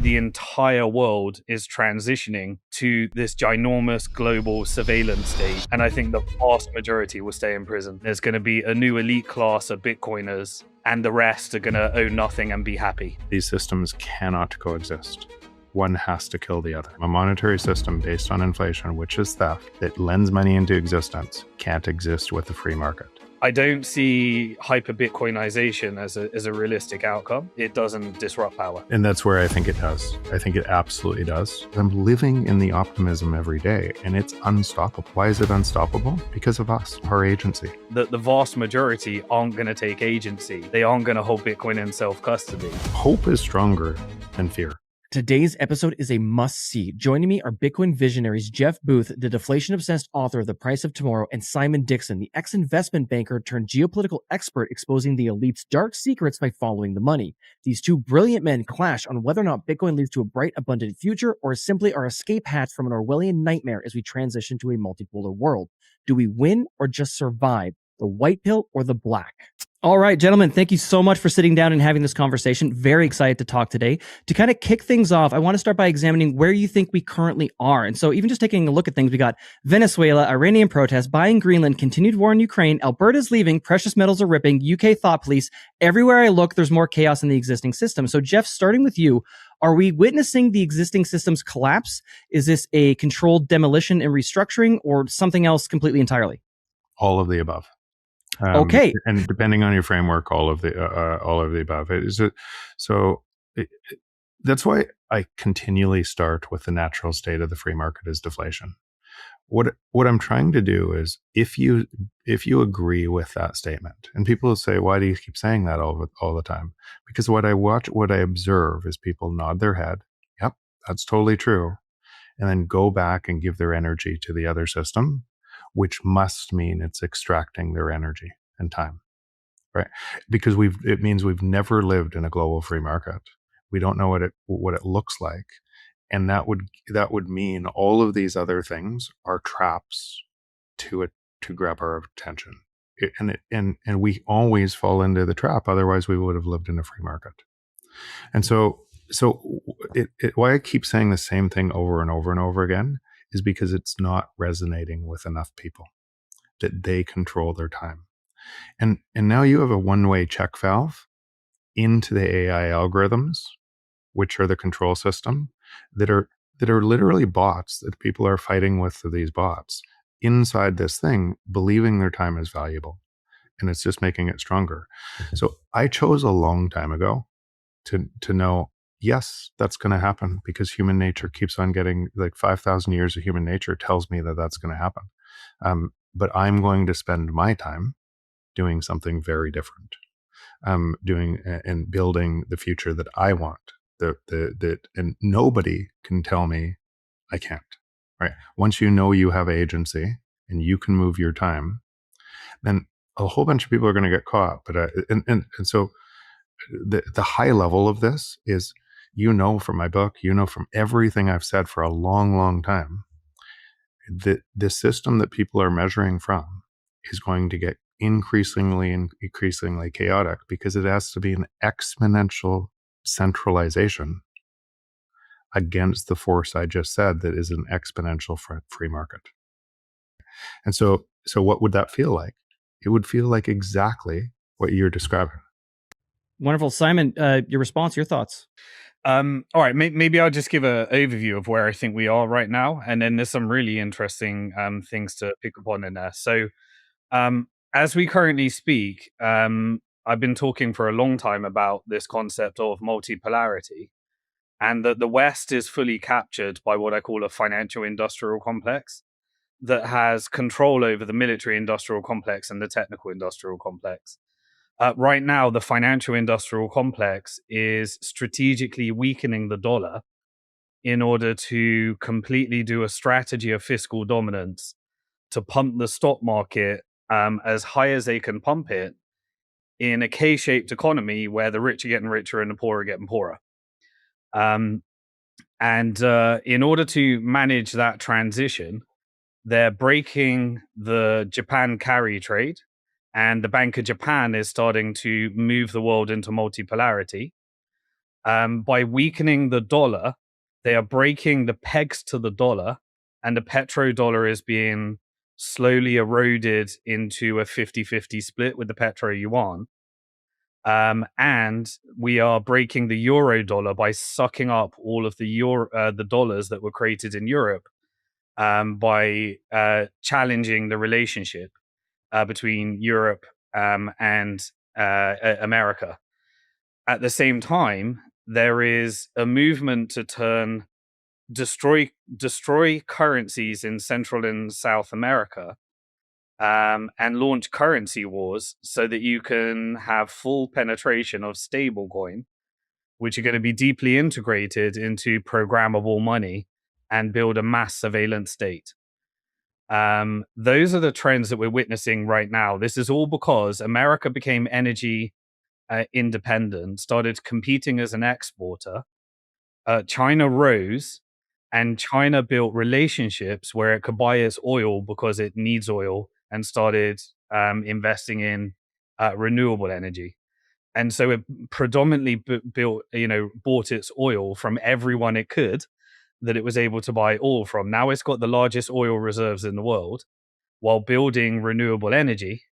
the entire world is transitioning to this ginormous global surveillance state. And I think the vast majority will stay in prison. There's going to be a new elite class of Bitcoiners, and the rest are going to own nothing and be happy. These systems cannot coexist. One has to kill the other. A monetary system based on inflation, which is theft, that lends money into existence, can't exist with the free market. I don't see hyper-Bitcoinization as a realistic outcome. It doesn't disrupt power. And that's where I think it does. I think it absolutely does. I'm living in the optimism every day, and it's unstoppable. Why is it unstoppable? Because of us, our agency. The vast majority aren't going to take agency. They aren't going to hold Bitcoin in self-custody. Hope is stronger than fear. Today's episode is a must-see. Joining me are Bitcoin visionaries Jeff Booth, the deflation-obsessed author of The Price of Tomorrow, and Simon Dixon, the ex-investment banker turned geopolitical expert exposing the elite's dark secrets by following the money. These two brilliant men clash on whether or not Bitcoin leads to a bright, abundant future or simply our escape hatch from an Orwellian nightmare as we transition to a multipolar world. Do we win or just survive? The white pill or the black? All right, gentlemen, thank you so much for sitting down and having this conversation. Very excited to talk today. To kind of kick things off, I want to start by examining where you think we currently are. And so even just taking a look at things, we got Venezuela, Iranian protests, buying Greenland, continued war in Ukraine, Alberta's leaving, precious metals are ripping, UK thought police. Everywhere I look, there's more chaos in the existing system. So Jeff, starting with you, are we witnessing the existing system's collapse? Is this a controlled demolition and restructuring or something else completely entirely? All of the above. Okay. And depending on your framework, all of the above. That's why I continually start with the natural state of the free market is deflation. What I'm trying to do is, if you agree with that statement, and people will say, why do you keep saying that all the time? Because what I observe is people nod their head. Yep, that's totally true. And then go back and give their energy to the other system, which must mean it's extracting their energy and time, right? Because it means we've never lived in a global free market. We don't know what it looks like, and that would mean all of these other things are traps to grab our attention, and we always fall into the trap. Otherwise, we would have lived in a free market. And so why I keep saying the same thing over and over and over again is because it's not resonating with enough people that they control their time. And now you have a one-way check valve into the AI algorithms, which are the control system, that are literally bots that people are fighting with these bots inside this thing, believing their time is valuable. And it's just making it stronger. So I chose a long time ago to know, yes, that's going to happen, because human nature keeps on getting, like 5,000 years of human nature tells me that that's going to happen. But I'm going to spend my time doing something very different, doing and building the future that I want. And nobody can tell me I can't. Right? Once you know you have agency and you can move your time, then a whole bunch of people are going to get caught. But so the high level of this is, from my book, from everything I've said for a long, long time, that the system that people are measuring from is going to get increasingly chaotic, because it has to be an exponential centralization against the force I just said that is an exponential free market. And so what would that feel like? It would feel like exactly what you're describing. Wonderful. Simon, your response, your thoughts? All right, maybe I'll just give an overview of where I think we are right now, and then there's some really interesting things to pick up on in there. So as we currently speak, I've been talking for a long time about this concept of multipolarity, and that the West is fully captured by what I call a financial industrial complex that has control over the military industrial complex and the technical industrial complex. Right now, the financial industrial complex is strategically weakening the dollar in order to completely do a strategy of fiscal dominance to pump the stock market as high as they can pump it in a K-shaped economy where the rich are getting richer and the poor are getting poorer. And in order to manage that transition, they're breaking the Japan carry trade. And the Bank of Japan is starting to move the world into multipolarity. By weakening the dollar, they are breaking the pegs to the dollar, and the petrodollar is being slowly eroded into a 50-50 split with the petro yuan. And we are breaking the euro dollar by sucking up all of the dollars that were created in Europe, by challenging the relationship between Europe and America. At the same time, there is a movement to destroy currencies in Central and South America, and launch currency wars so that you can have full penetration of stablecoin, which are going to be deeply integrated into programmable money and build a mass surveillance state. Those are the trends that we're witnessing right now. This is all because America became energy independent, started competing as an exporter. China rose, and China built relationships where it could buy its oil because it needs oil, and started investing in renewable energy. And so it predominantly bought its oil from everyone it could that it was able to buy oil from. Now it's got the largest oil reserves in the world, while building renewable energy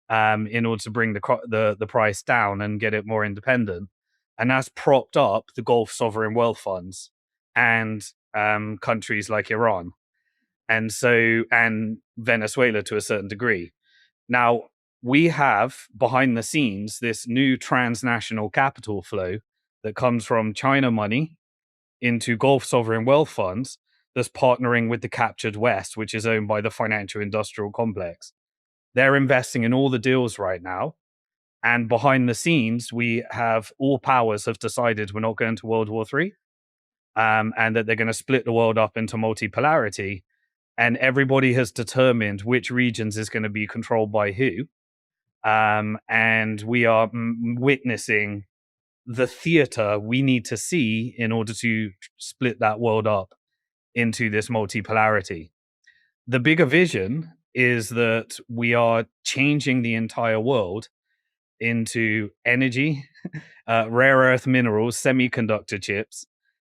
in order to bring the price down and get it more independent. And that's propped up the Gulf sovereign wealth funds and countries like Iran, and Venezuela to a certain degree. Now, we have behind the scenes this new transnational capital flow that comes from China money into Gulf sovereign wealth funds that's partnering with the captured West, which is owned by the financial industrial complex. They're investing in all the deals right now. And behind the scenes, we have all powers have decided we're not going to World War III, and that they're going to split the world up into multipolarity. And everybody has determined which regions is going to be controlled by who. And we are witnessing the theater we need to see in order to split that world up into this multipolarity. The bigger vision is that we are changing the entire world into energy, rare earth minerals, semiconductor chips,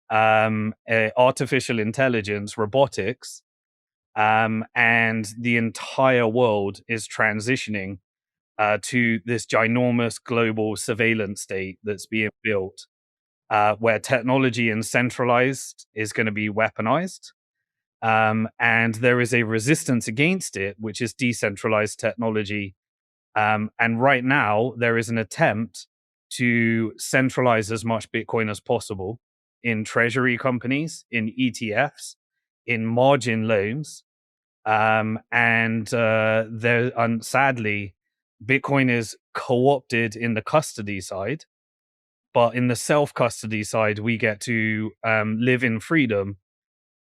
artificial intelligence, robotics, and the entire world is transitioning to this ginormous global surveillance state that's being built, where technology and centralized is going to be weaponized. And there is a resistance against it, which is decentralized technology. And right now, there is an attempt to centralize as much Bitcoin as possible in treasury companies, in ETFs, in margin loans. Sadly, Bitcoin is co-opted in the custody side, but in the self-custody side, we get to live in freedom.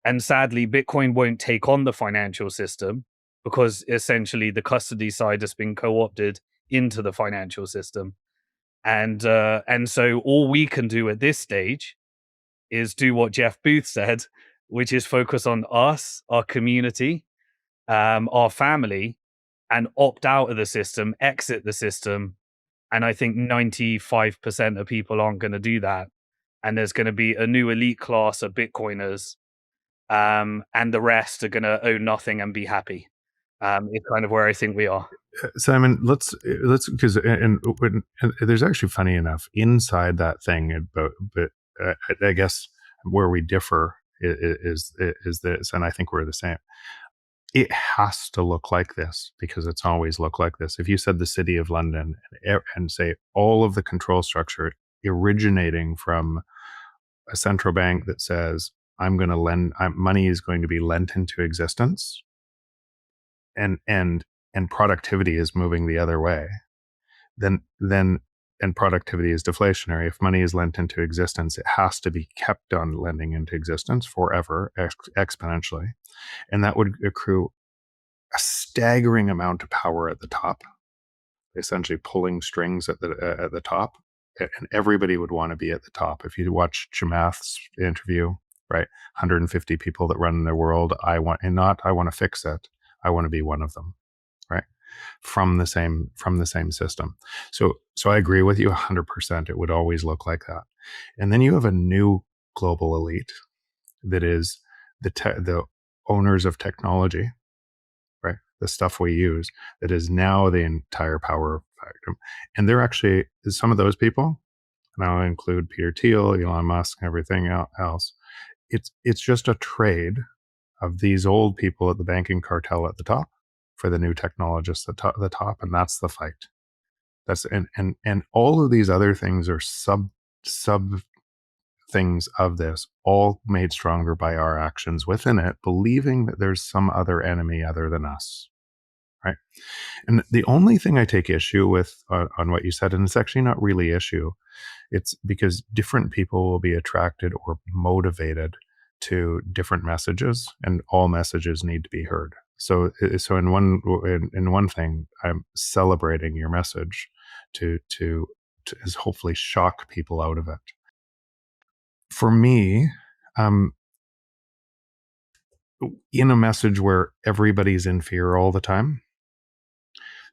And sadly, Bitcoin won't take on the financial system because essentially the custody side has been co-opted into the financial system. And so all we can do at this stage is do what Jeff Booth said, which is focus on us, our community, our family, and opt out of the system, exit the system. And I think 95% of people aren't going to do that. And there's going to be a new elite class of Bitcoiners, and the rest are going to own nothing and be happy. It's kind of where I think we are. Simon, let's because and there's actually, funny enough, inside that thing, but I guess where we differ is this, and I think we're the same. It has to look like this because it's always looked like this. If you said the City of London and say all of the control structure originating from a central bank that says, I'm going to lend, money is going to be lent into existence, and productivity is moving the other way, then and productivity is deflationary. If money is lent into existence, it has to be kept on lending into existence forever, exponentially. And that would accrue a staggering amount of power at the top, essentially pulling strings at the top. And everybody would want to be at the top. If you watch Chamath's interview, right, 150 people that run the world, I want to fix it. I want to be one of them, right? From the same system. So I agree with you 100%. It would always look like that. And then you have a new global elite that is the owners of technology, right? The stuff we use that is now the entire power factor. And they're actually, some of those people, and I'll include Peter Thiel, Elon Musk, and everything else. It's just a trade of these old people at the banking cartel at the top for the new technologists at the top, and that's the fight. That's and all of these other things are sub things of this, all made stronger by our actions within it, believing that there's some other enemy other than us, right? And the only thing I take issue with on what you said, and it's actually not really issue, it's because different people will be attracted or motivated to different messages, and all messages need to be heard. So in one thing, I'm celebrating your message to hopefully shock people out of it. For me, in a message where everybody's in fear all the time,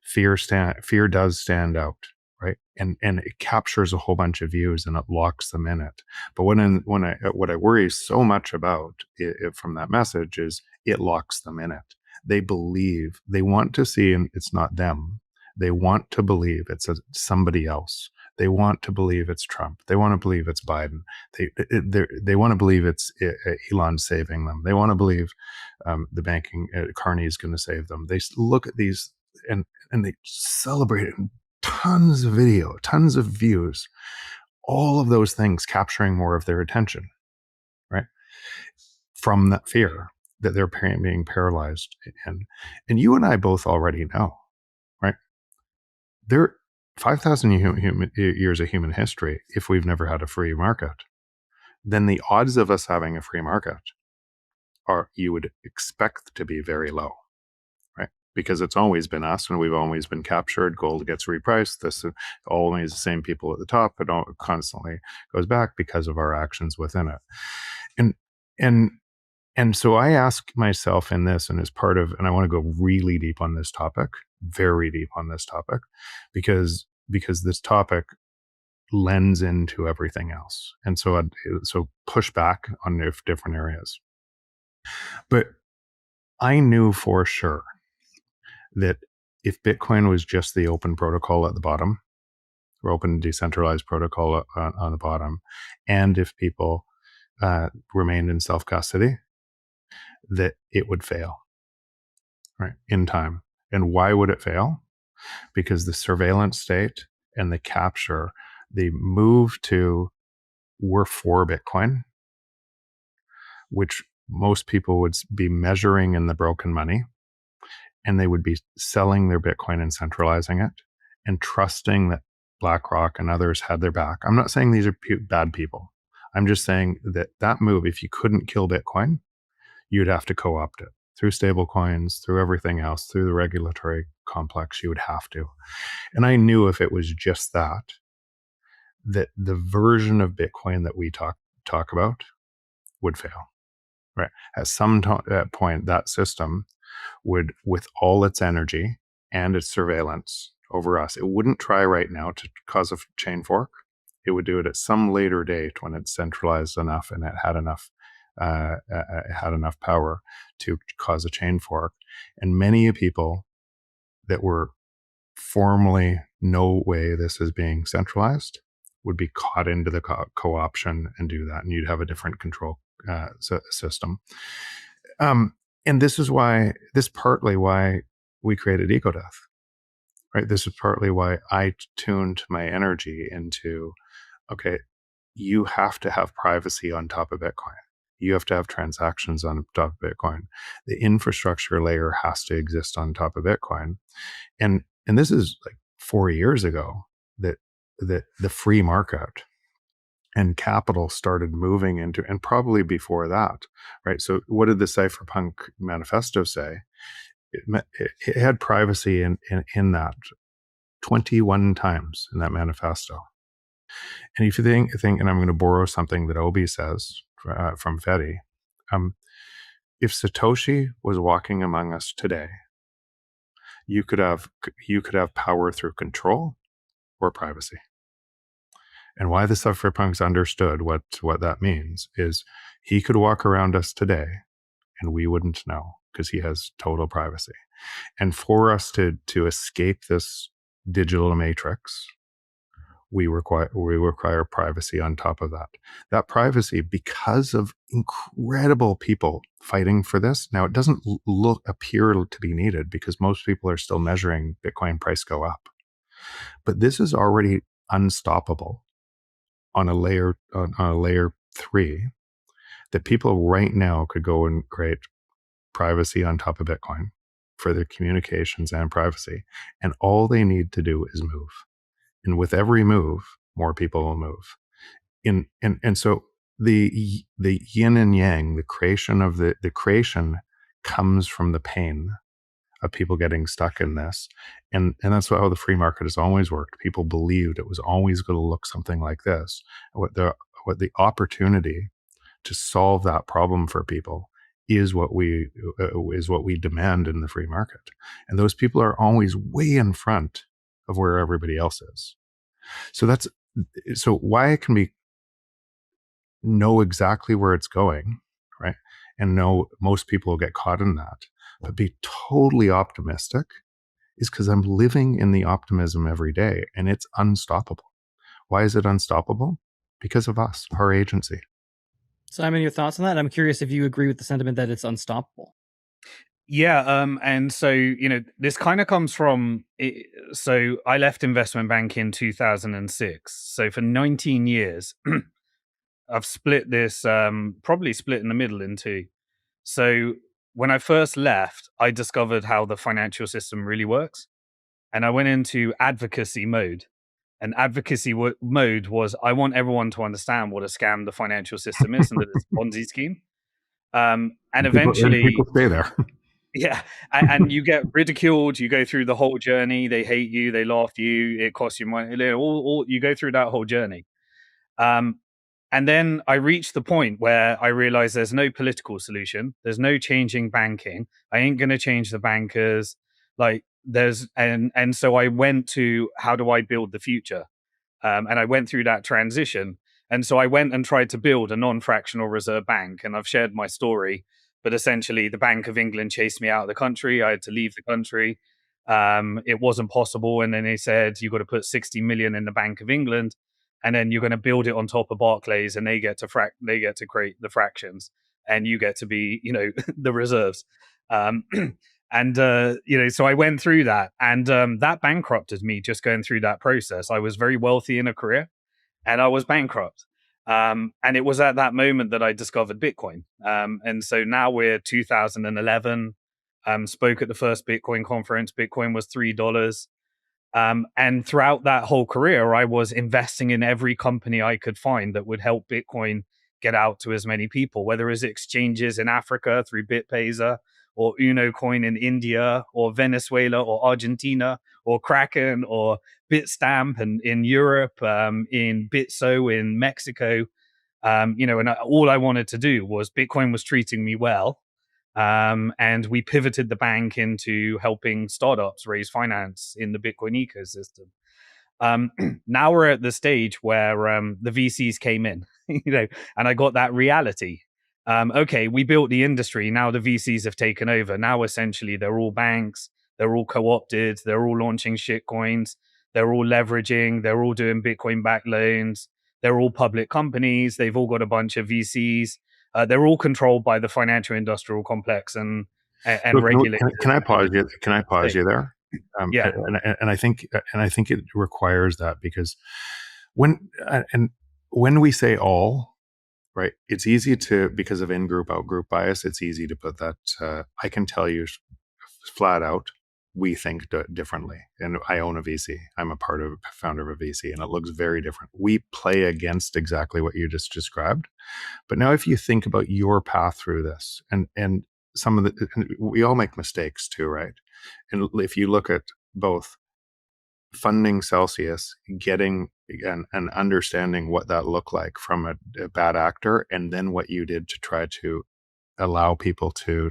fear does stand out, right? And it captures a whole bunch of views and it locks them in it. But what I worry so much about from that message is it locks them in it. They believe, they want to see, and it's not them. They want to believe it's somebody else. They want to believe it's Trump. They want to believe it's Biden. They want to believe it's Elon saving them. They want to believe the banking Carney is going to save them. They look at these and they celebrate it. Tons of video, tons of views, all of those things capturing more of their attention, right? From that fear that they're being paralyzed in. And you and I both already know, right? There 5,000 years of human history, if we've never had a free market, then the odds of us having a free market are, you would expect to be very low, right? Because it's always been us and we've always been captured. Gold gets repriced. This is always the same people at the top. It constantly goes back because of our actions within it. And so I ask myself in this, and as part of, and I want to go really deep on this topic, very deep on this topic, because this topic lends into everything else. And so so push back on different areas. But I knew for sure that if Bitcoin was just the open protocol at the bottom, or open decentralized protocol on the bottom, and if people remained in self-custody, that it would fail, right, in time. And why would it fail? Because the surveillance state and the capture, the move to we're for Bitcoin, which most people would be measuring in the broken money, and they would be selling their Bitcoin and centralizing it and trusting that BlackRock and others had their back. I'm not saying these are bad people. I'm just saying that move, if you couldn't kill Bitcoin, you'd have to co-opt it through stable coins, through everything else, through the regulatory complex. You would have to. And I knew if it was just that the version of Bitcoin that we talk about would fail, right? At some point, that system would, with all its energy and its surveillance over us, it wouldn't try right now to cause a chain fork. It would do it at some later date when it's centralized enough and it had enough power to cause a chain fork. And many people that were formally no way this is being centralized would be caught into the co-option and do that, and you'd have a different control system. And this is partly why we created EcoDeath, right? This is partly why I tuned my energy into, okay, you have to have privacy on top of Bitcoin. You have to have transactions on top of Bitcoin. The infrastructure layer has to exist on top of Bitcoin. And this is like 4 years ago that the free market and capital started moving into, and probably before that, right? So what did the Cypherpunk manifesto say? It had privacy in that 21 times in that manifesto. And if you think, and I'm going to borrow something that Obi says from Fedi, if Satoshi was walking among us today, you could have power through control or privacy. And why the cypherpunks understood what that means is he could walk around us today and we wouldn't know because he has total privacy. And for us to escape this digital matrix, we require privacy on top of that. That privacy, because of incredible people fighting for this. Now, it doesn't appear to be needed because most people are still measuring Bitcoin price go up. But this is already unstoppable on a layer 3, that people right now could go and create privacy on top of Bitcoin for their communications and privacy. And all they need to do is move. And with every move, more people will move. And so the yin and yang, the creation of the creation comes from the pain of people getting stuck in this. And that's how the free market has always worked. People believed it was always going to look something like this. What the opportunity to solve that problem for people is what we demand in the free market. And those people are always way in front of where everybody else is. So why it can be know exactly where it's going, right? And know most people will get caught in that, but be totally optimistic is because I'm living in the optimism every day and it's unstoppable. Why is it unstoppable? Because of us, our agency. Simon, your thoughts on that? I'm curious if you agree with the sentiment that it's unstoppable. Yeah, and so this kind of comes from. So I left investment bank in 2006. So for 19 years, I've split this, probably split in the middle in two. So when I first left, I discovered how the financial system really works, and I went into advocacy mode. And advocacy mode was I want everyone to understand what a scam the financial system is and that it's a Ponzi scheme. And People eventually, stay there. yeah, and you get ridiculed. You go through the whole journey. They hate you. They laugh at you. It costs you money. All you go through that whole journey. Um, and then I reached the point where I realized there's no political solution. There's no changing banking. I ain't gonna change the bankers. Like and so I went to how do I build the future? And I went through that transition. And so I went and tried to build a non-fractional reserve bank. And I've shared my story, but essentially the Bank of England chased me out of the country. I had to leave the country. It wasn't possible. And then they said, you've got to put 60 million in the Bank of England. And then you're going to build it on top of Barclays and they get to create the fractions and you get to be, the reserves. Um, And, so I went through that and that bankrupted me just going through that process. I was very wealthy in a career and I was bankrupt. And it was at that moment that I discovered Bitcoin. And so now we're 2011, spoke at the first Bitcoin conference. Bitcoin was $3. And throughout that whole career, I was investing in every company I could find that would help Bitcoin get out to as many people, whether it's exchanges in Africa through BitPesa or Uno Coin in India or Venezuela or Argentina or Kraken or Bitstamp and in Europe, in Bitso in Mexico. And all I wanted to do was Bitcoin was treating me well. And we pivoted the bank into helping startups raise finance in the Bitcoin ecosystem. Um, Now we're at the stage where the VCs came in, and I got that reality. Okay, we built the industry. Now the VCs have taken over. Now essentially they're all banks. They're all co-opted. They're all launching shit coins. They're all leveraging. They're all doing Bitcoin-backed loans. They're all public companies. They've all got a bunch of VCs. They're all controlled by the financial industrial complex and So regulated. can I pause you? Can I pause State. you there? Yeah. And I think it requires that because when we say all, right, it's easy to, because of in-group out-group bias, it's easy to put that. I can tell you flat out, we think differently. And I own a VC. I'm founder of a VC, and it looks very different. We play against exactly what you just described. But now if you think about your path through this and some of we all make mistakes too, right? And if you look at both funding Celsius, getting and understanding what that looked like from a bad actor, and then what you did to try to allow people to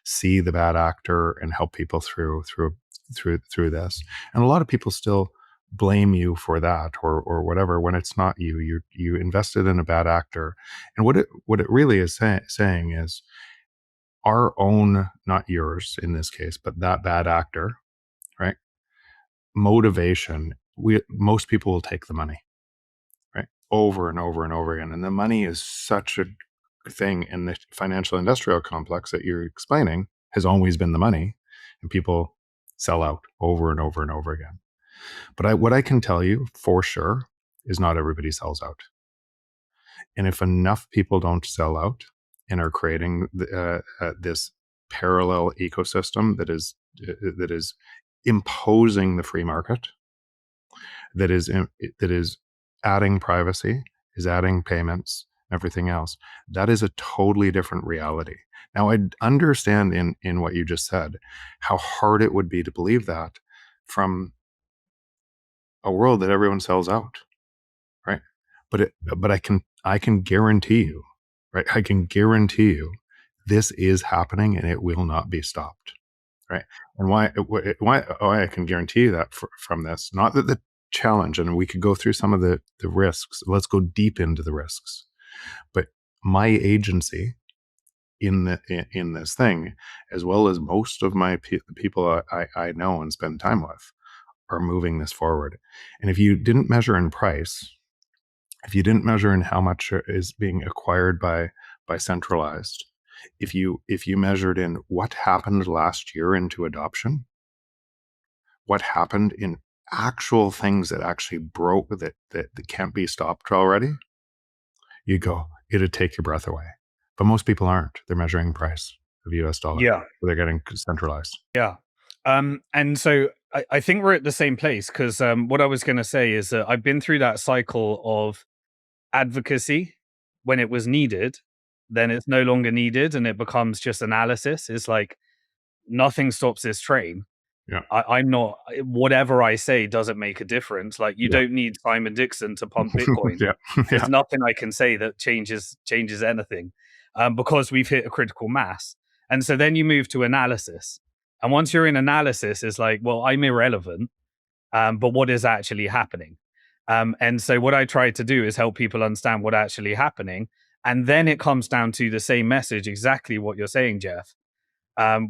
see the bad actor and help people through this. And a lot of people still blame you for that or whatever when it's not you. You invested in a bad actor. And what it really is saying is our own, not yours in this case, but that bad actor, right? Motivation. Most people will take the money, right? Over and over and over again. And the money is such a thing in the financial industrial complex that you're explaining has always been the money, and people sell out over and over and over again. But what I can tell you for sure is not everybody sells out. And if enough people don't sell out and are creating this parallel ecosystem that is imposing the free market, that is adding privacy, is adding payments, everything else, that is a totally different reality. Now, I understand in what you just said how hard it would be to believe that from a world that everyone sells out, right? But I can guarantee you, right? I can guarantee you this is happening and it will not be stopped, right? And why I can guarantee you that from this, not that the challenge, and we could go through some of the risks. Let's go deep into the risks. But my agency in this thing, as well as most of my people I know and spend time with, are moving this forward. And if you didn't measure in price, if you didn't measure in how much is being acquired by centralized, if you measured in what happened last year into adoption, what happened in actual things that actually broke that can't be stopped already, you go, it'd take your breath away. But most people aren't. They're measuring price of US dollar. Yeah. They're getting centralized. Yeah. And so I think we're at the same place because what I was going to say is that I've been through that cycle of advocacy when it was needed, then it's no longer needed and it becomes just analysis. It's like nothing stops this train. Yeah. I'm not, whatever I say doesn't make a difference. Like you Yeah. don't need Simon Dixon to pump Bitcoin. Yeah. There's nothing I can say that changes anything because we've hit a critical mass. And so then you move to analysis. And once you're in analysis, it's like, well, I'm irrelevant, but what is actually happening? And so what I try to do is help people understand what actually happening. And then it comes down to the same message, exactly what you're saying, Jeff,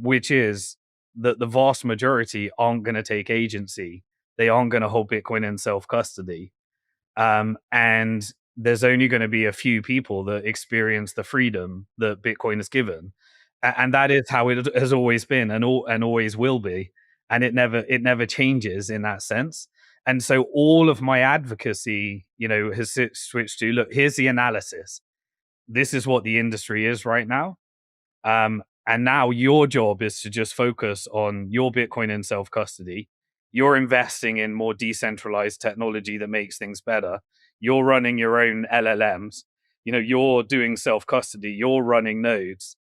which is that the vast majority aren't going to take agency. They aren't going to hold Bitcoin in self-custody. And there's only going to be a few people that experience the freedom that Bitcoin has given, and that is how it has always been, and always will be, and it never changes in that sense. And so all of my advocacy, has switched to look. Here's the analysis. This is what the industry is right now. And now your job is to just focus on your Bitcoin in self custody. You're investing in more decentralized technology that makes things better. You're running your own LLMs. You're doing self custody. You're running nodes.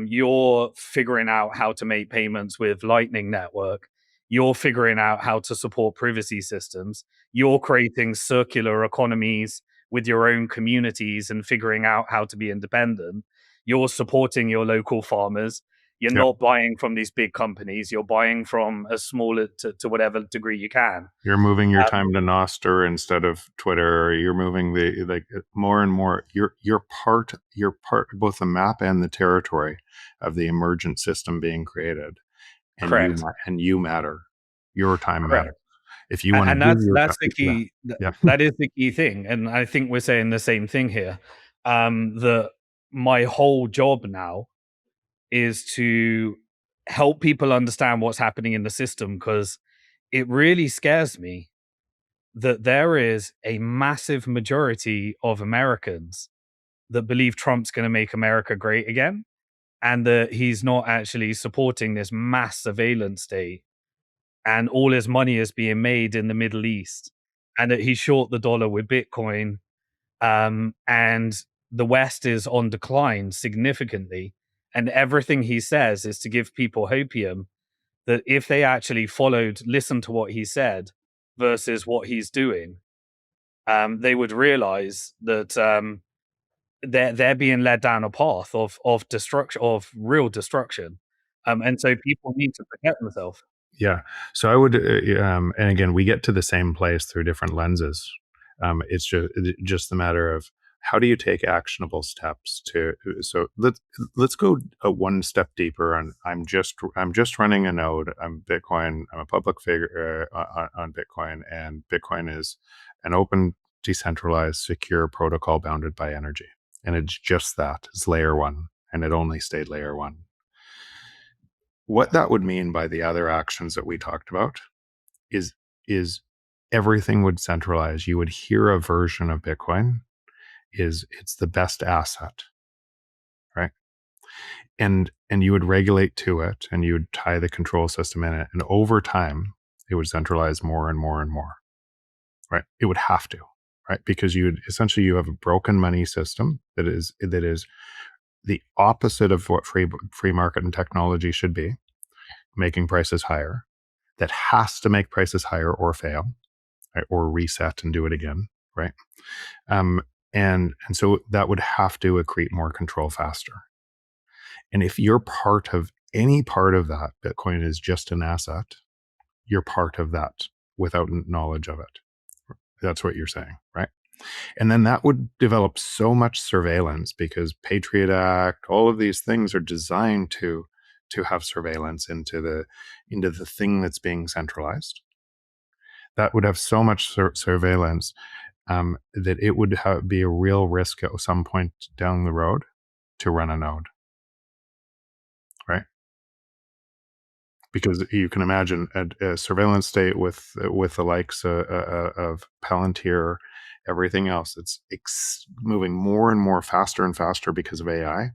You're figuring out how to make payments with Lightning Network. You're figuring out how to support privacy systems. You're creating circular economies with your own communities and figuring out how to be independent. You're supporting your local farmers. You're Yeah. not buying from these big companies. You're buying from as small to whatever degree you can. You're moving your time to Nostr instead of Twitter. You're moving more and more. You're part both the map and the territory of the emergent system being created. And Correct. you matter. Your time Correct. matters. If you want to And give your that's the key. Yeah. That is the key thing. And I think we're saying the same thing here. That my whole job now is to help people understand what's happening in the system, because it really scares me that there is a massive majority of Americans that believe Trump's going to make America great again, and that he's not actually supporting this mass surveillance state, and all his money is being made in the Middle East, and that he's short the dollar with Bitcoin, and the West is on decline significantly. And everything he says is to give people hopium that if they actually listened to what he said versus what he's doing, they would realize that they're being led down a path of destruction, of real destruction. And so people need to protect themselves. Yeah. So I would, and again, we get to the same place through different lenses. It's just a matter of how do you take actionable steps to. So let's go one step deeper. And I'm just running a node. I'm Bitcoin. I'm a public figure on Bitcoin, and Bitcoin is an open, decentralized, secure protocol bounded by energy, and it's just that. It's layer one, and it only stayed layer one. What that would mean by the other actions that we talked about is is everything would centralize. You would hear a version of Bitcoin is it's the best asset, right? And you would regulate to it, and you would tie the control system in it, and over time it would centralize more and more and more, right? It would have to, right? Because you have a broken money system that is the opposite of what free market and technology should be, making prices higher, that has to make prices higher or fail, right? Or reset and do it again, right? And so that would have to accrete more control faster. And if you're part of any part of that, Bitcoin is just an asset. You're part of that without knowledge of it. That's what you're saying, right? And then that would develop so much surveillance because Patriot Act, all of these things are designed to have surveillance into the thing that's being centralized. That would have so much surveillance that it would be a real risk at some point down the road to run a node, right? Because you can imagine a surveillance state with the likes of Palantir, everything else. It's moving more and more faster and faster because of AI.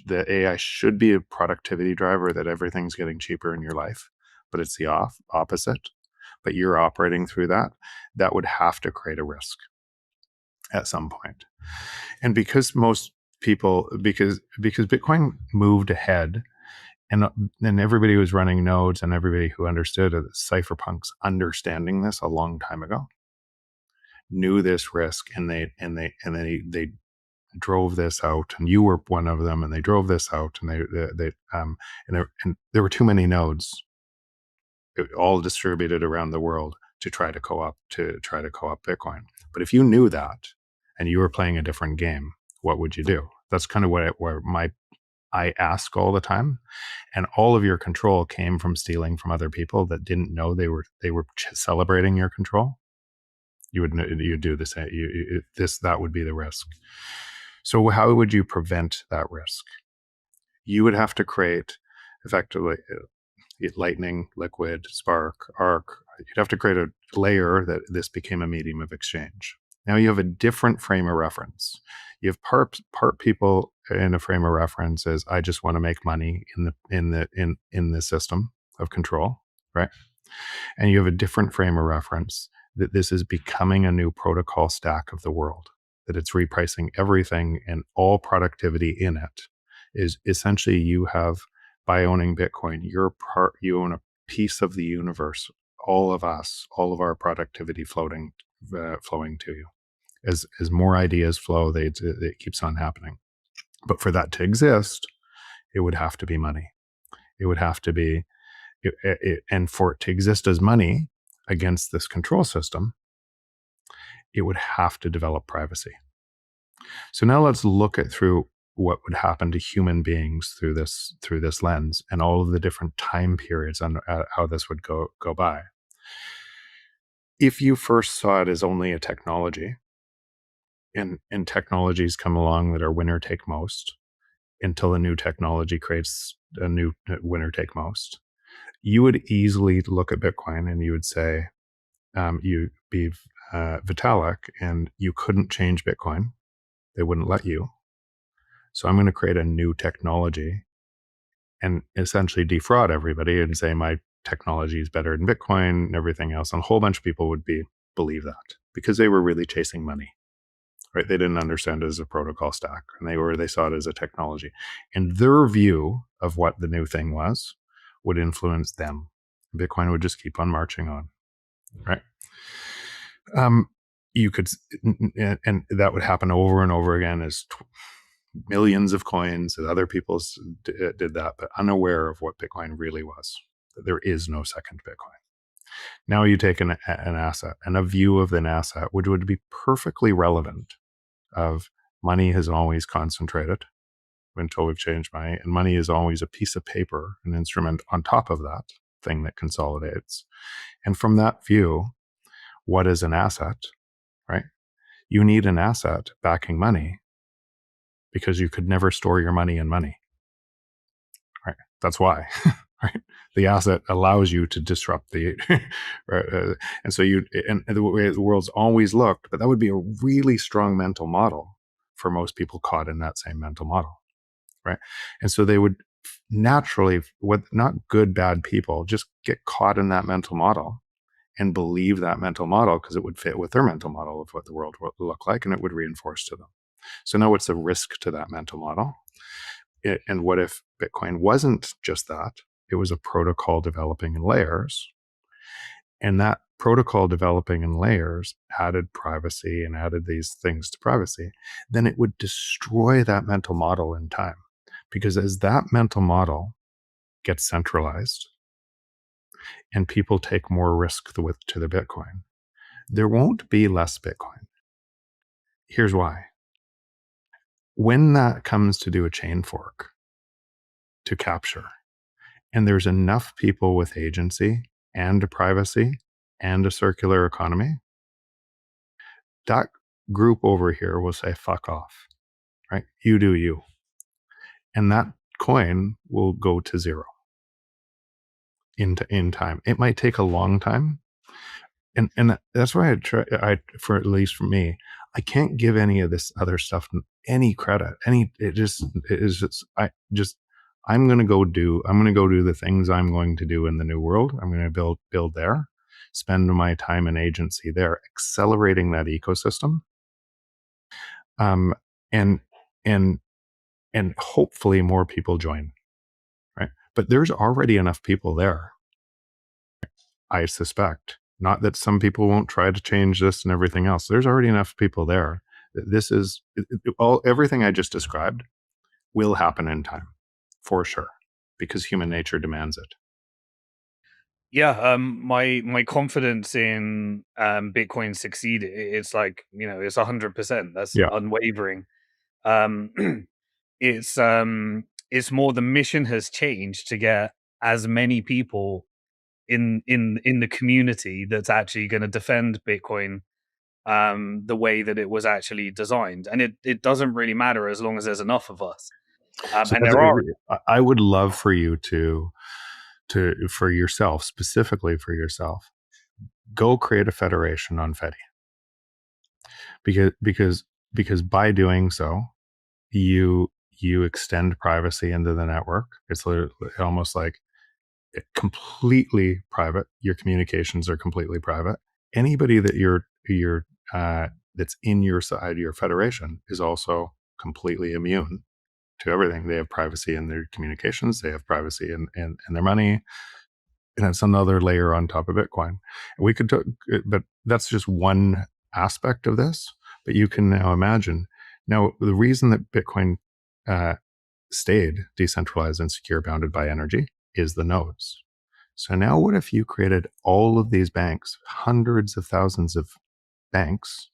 The AI should be a productivity driver, that everything's getting cheaper in your life, but it's the opposite. But you're operating through that. That would have to create a risk at some point. And because most people, because Bitcoin moved ahead, and everybody was running nodes, and everybody who understood it, cypherpunks understanding this a long time ago, knew this risk, and they drove this out, and you were one of them, and they drove this out, and there were too many nodes, all distributed around the world to try to co-op Bitcoin. But if you knew that and you were playing a different game, what would you do? That's kind of where I ask all the time, and all of your control came from stealing from other people that didn't know they were celebrating your control. You'd do the same. That would be the risk. So how would you prevent that risk? You would have to create effectively Lightning, Liquid, Spark, Arc. You'd have to create a layer that this became a medium of exchange. Now you have a different frame of reference. You have part people in a frame of reference as I just want to make money in the system of control, right? And you have a different frame of reference that this is becoming a new protocol stack of the world, that it's repricing everything, and all productivity in it is essentially you have, by owning Bitcoin, you own a piece of the universe, all of us, all of our productivity flowing to you. As more ideas flow, it keeps on happening. But for that to exist, it would have to be money. It would have to be, and for it to exist as money against this control system, it would have to develop privacy. So now let's look at through what would happen to human beings through this lens, and all of the different time periods on how this would go by. If you first saw it as only a technology, and technologies come along that are winner take most, until a new technology creates a new winner take most, you would easily look at Bitcoin and you would say, you'd be Vitalik, and you couldn't change Bitcoin. They wouldn't let you. So I'm going to create a new technology and essentially defraud everybody and say my technology is better than Bitcoin and everything else. And a whole bunch of people would believe that because they were really chasing money, right? They didn't understand it as a protocol stack, and they saw it as a technology. And their view of what the new thing was would influence them. Bitcoin would just keep on marching on, right? You could, and that would happen over and over again as millions of coins, and other people did that, but unaware of what Bitcoin really was. that there is no second Bitcoin. Now you take an asset and a view of an asset, which would be perfectly relevant of money has always concentrated until we've changed money, and money is always a piece of paper, an instrument on top of that thing that consolidates. And from that view, what is an asset, right? You need an asset backing money because you could never store your money in money, right? That's why, right? The asset allows you to disrupt the, right? And so and the way the world's always looked, but that would be a really strong mental model for most people caught in that same mental model, right? And so they would naturally, with not good, bad people, just get caught in that mental model and believe that mental model because it would fit with their mental model of what the world would look like, and it would reinforce to them. So now what's the risk to that mental model? And what if Bitcoin wasn't just that? It was a protocol developing in layers. And that protocol developing in layers added privacy and added these things to privacy. Then it would destroy that mental model in time. Because as that mental model gets centralized and people take more risk to the Bitcoin, there won't be less Bitcoin. Here's why. When that comes to do a chain fork to capture, and there's enough people with agency and privacy and a circular economy, that group over here will say, fuck off, right? You do you. And that coin will go to zero in time. It might take a long time. And that's why for at least for me, I can't give any of this other stuff any credit. I'm going to go do the things I'm going to do in the new world. I'm going to build there, spend my time and agency there, accelerating that ecosystem. And hopefully more people join, right? But there's already enough people there, I suspect. Not that some people won't try to change this and everything else. There's already enough people there. This is everything I just described will happen in time, for sure, because human nature demands it. Yeah, my confidence in Bitcoin succeed, it's like, it's 100%. That's Yeah. unwavering. Um it's more the mission has changed to get as many people in the community that's actually going to defend Bitcoin the way that it was actually designed, and it doesn't really matter as long as there's enough of us. So And there are. I would love for you for yourself, specifically for yourself, go create a federation on Fedi, because by doing so, you extend privacy into the network. It's literally almost like completely private. Your communications are completely private. Anybody that you're that's in your side, your federation, is also completely immune to everything. They have privacy in their communications. They have privacy in their money. And it's another layer on top of Bitcoin. We could, but that's just one aspect of this. But you can now imagine. Now, the reason that Bitcoin stayed decentralized and secure, bounded by energy, is the nodes. So now, what if you created all of these banks, hundreds of thousands of banks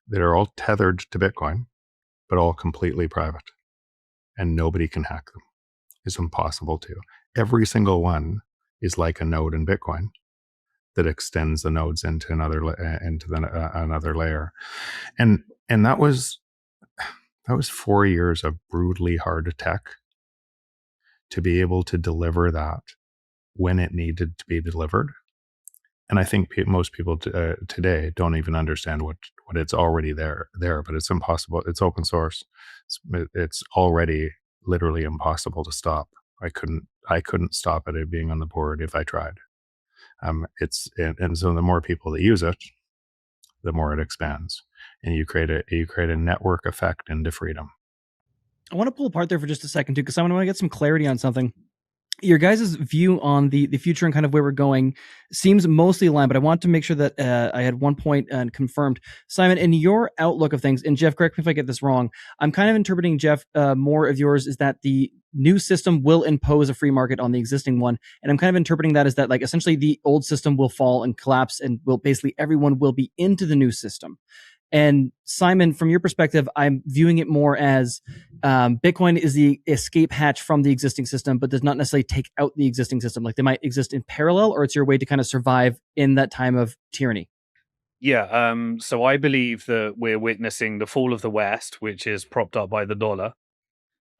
that are all tethered to Bitcoin, but all completely private, and nobody can hack them? It's impossible to. Every single one is like a node in Bitcoin that extends the nodes into another layer, and that was 4 years of brutally hard tech to be able to deliver that when it needed to be delivered. And I think most people today don't even understand what it's already there, but it's impossible. It's open source. It's already literally impossible to stop. I couldn't stop it being on the board if I tried. And so the more people that use it, the more it expands, and you create a network effect into freedom. I want to pull apart there for just a second too, because I want to get some clarity on something. your guys' view on the future and kind of where we're going seems mostly aligned, but I want to make sure that I had one point confirmed. Simon, in your outlook of things, and Jeff, correct me if I get this wrong, I'm kind of interpreting, Jeff, more of yours is that the new system will impose a free market on the existing one. And I'm kind of interpreting that as that, like, essentially the old system will fall and collapse and will basically everyone will be into the new system. And Simon, from your perspective, I'm viewing it more as Bitcoin is the escape hatch from the existing system, but does not necessarily take out the existing system. Like they might exist in parallel, or it's your way to kind of survive in that time of tyranny. Yeah, so I believe that we're witnessing the fall of the West, which is propped up by the dollar,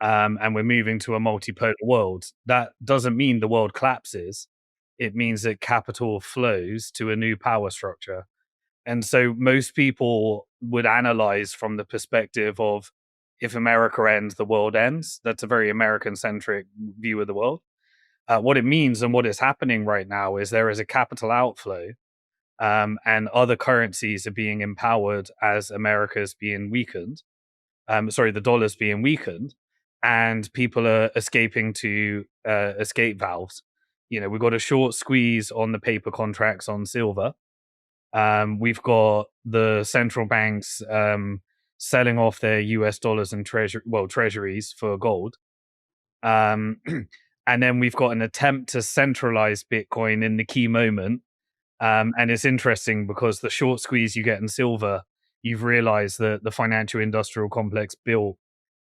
and we're moving to a multipolar world. That doesn't mean the world collapses. It means that capital flows to a new power structure. And so most people would analyze from the perspective of if America ends, the world ends. That's a very American centric view of the world. What it means and what is happening right now is there is a capital outflow, and other currencies are being empowered as America's being weakened. The dollar's being weakened, and people are escaping to escape valves. We've got a short squeeze on the paper contracts on silver. We've got the central banks selling off their US dollars and treasuries for gold. Um, and then we've got an attempt to centralize Bitcoin in the key moment. And it's interesting because the short squeeze you get in silver, you've realized that the financial industrial complex built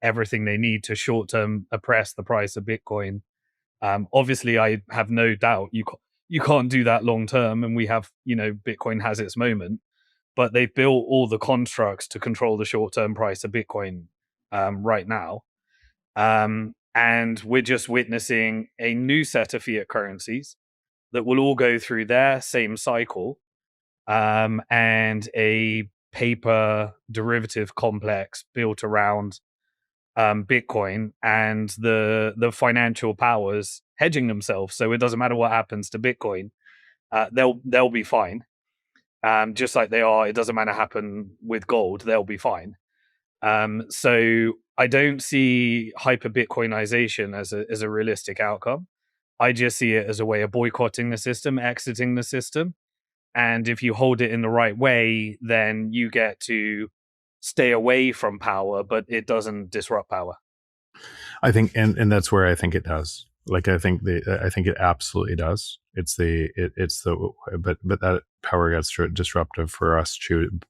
everything they need to short term oppress the price of Bitcoin. Obviously, I have no doubt you can't do that long term, and we have Bitcoin has its moment, but they've built all the constructs to control the short term price of Bitcoin right now, and we're just witnessing a new set of fiat currencies that will all go through their same cycle, and a paper derivative complex built around Bitcoin and the financial powers hedging themselves. So it doesn't matter what happens to Bitcoin, they'll be fine. Just like they are, it doesn't matter happen with gold, they'll be fine. So I don't see hyper Bitcoinization as a realistic outcome. I just see it as a way of boycotting the system, exiting the system. And if you hold it in the right way, then you get to stay away from power, but it doesn't disrupt power. I think, and that's where I think it does. Like I think it absolutely does. It's but that power gets disruptive for us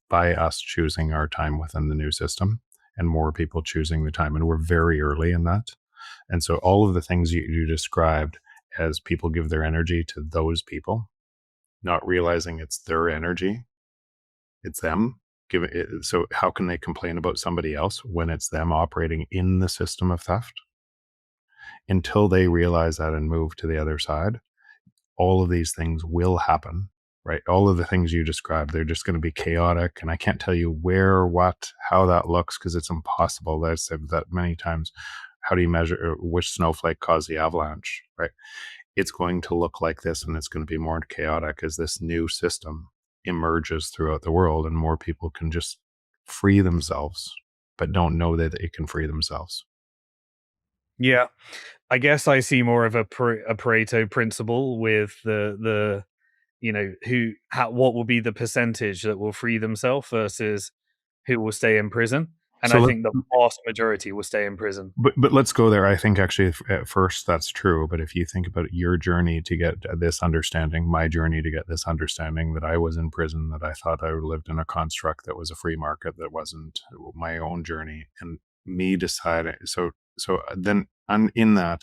by us choosing our time within the new system, and more people choosing the time, and we're very early in that. And so all of the things you described as people give their energy to those people, not realizing it's their energy, it's them. So how can they complain about somebody else when it's them operating in the system of theft? Until they realize that and move to the other side, all of these things will happen, right? All of the things you described, they're just going to be chaotic. And I can't tell you where, what, how that looks because it's impossible. I've said that many times. How do you measure which snowflake caused the avalanche, right? It's going to look like this, and it's going to be more chaotic as this new system emerges throughout the world and more people can just free themselves, but don't know that they can free themselves. Yeah, I guess I see more of a Pareto principle with the what will be the percentage that will free themselves versus who will stay in prison. And So I think the vast majority will stay in prison. But let's go there. I think actually at first that's true. But if you think about your journey to get this understanding, my journey to get this understanding that I was in prison, that I thought I lived in a construct that was a free market, that wasn't my own journey, and me deciding. So then in that,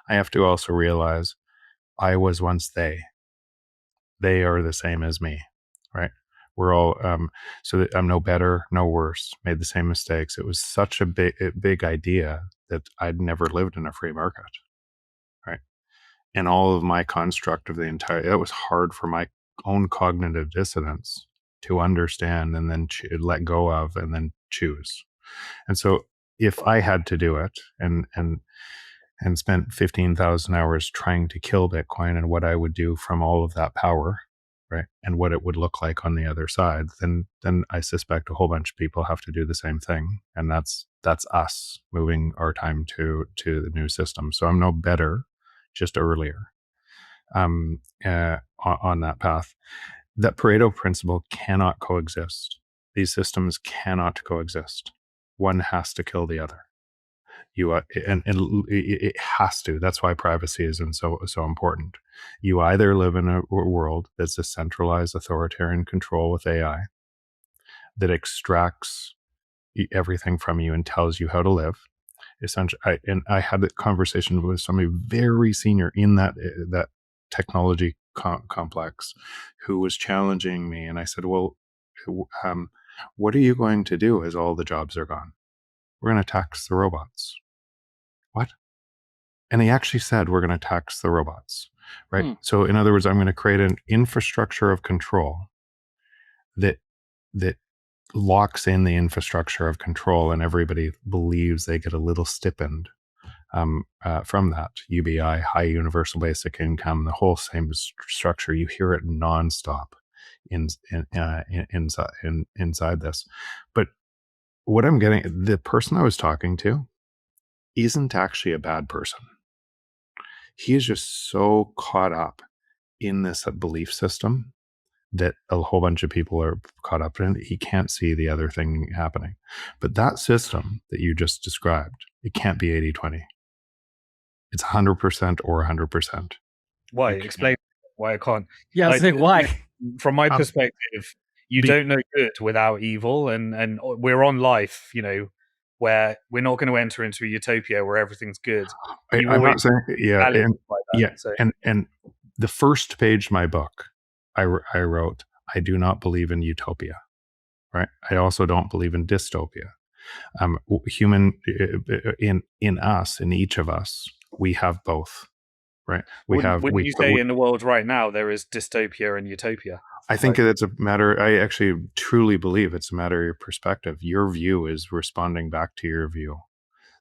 I have to also realize I was once they. They are the same as me, right? We're all so that I'm no better, no worse. Made the same mistakes. It was such a big idea that I'd never lived in a free market, right? And all of my construct of the entire it was hard for my own cognitive dissonance to understand and then let go of and then choose. And so if I had to do it and spent 15,000 hours trying to kill Bitcoin and what I would do from all of that power, right? And what it would look like on the other side, then I suspect a whole bunch of people have to do the same thing. And that's us moving our time to the new system. So I'm no better. just earlier on that path. That Pareto principle cannot coexist. These systems cannot coexist. One has to kill the other. And it has to. That's why privacy is so important. You either live in a world that's a centralized authoritarian control with AI that extracts everything from you and tells you how to live. Essentially, I had a conversation with somebody very senior in that technology complex who was challenging me, and I said, "Well, what are you going to do as all the jobs are gone? We're going to tax the robots." What? And he actually said, "We're going to tax the robots." Right. So, in other words, I'm going to create an infrastructure of control that locks in the infrastructure of control, and everybody believes they get a little stipend from that. UBI, high universal basic income, the whole same structure. You hear it nonstop inside this. But what I'm getting, the person I was talking to isn't actually a bad person. He is just so caught up in this belief system that a whole bunch of people are caught up in. He can't see the other thing happening. But that system that you just described, it can't be 80-20. It's 100% or 100%. Why? Explain why I can't. Yeah, I was saying why. From my perspective, you don't know good without evil, and we're on life, where we're not going to enter into a utopia where everything's good. I'm not saying, So. And the first page of my book, I wrote, I do not believe in utopia, right? I also don't believe in dystopia. Human in us, in each of us, we have both, right? Wouldn't you say in the world right now there is dystopia and utopia? I think it's a matter. I actually truly believe it's a matter of your perspective. Your view is responding back to your view.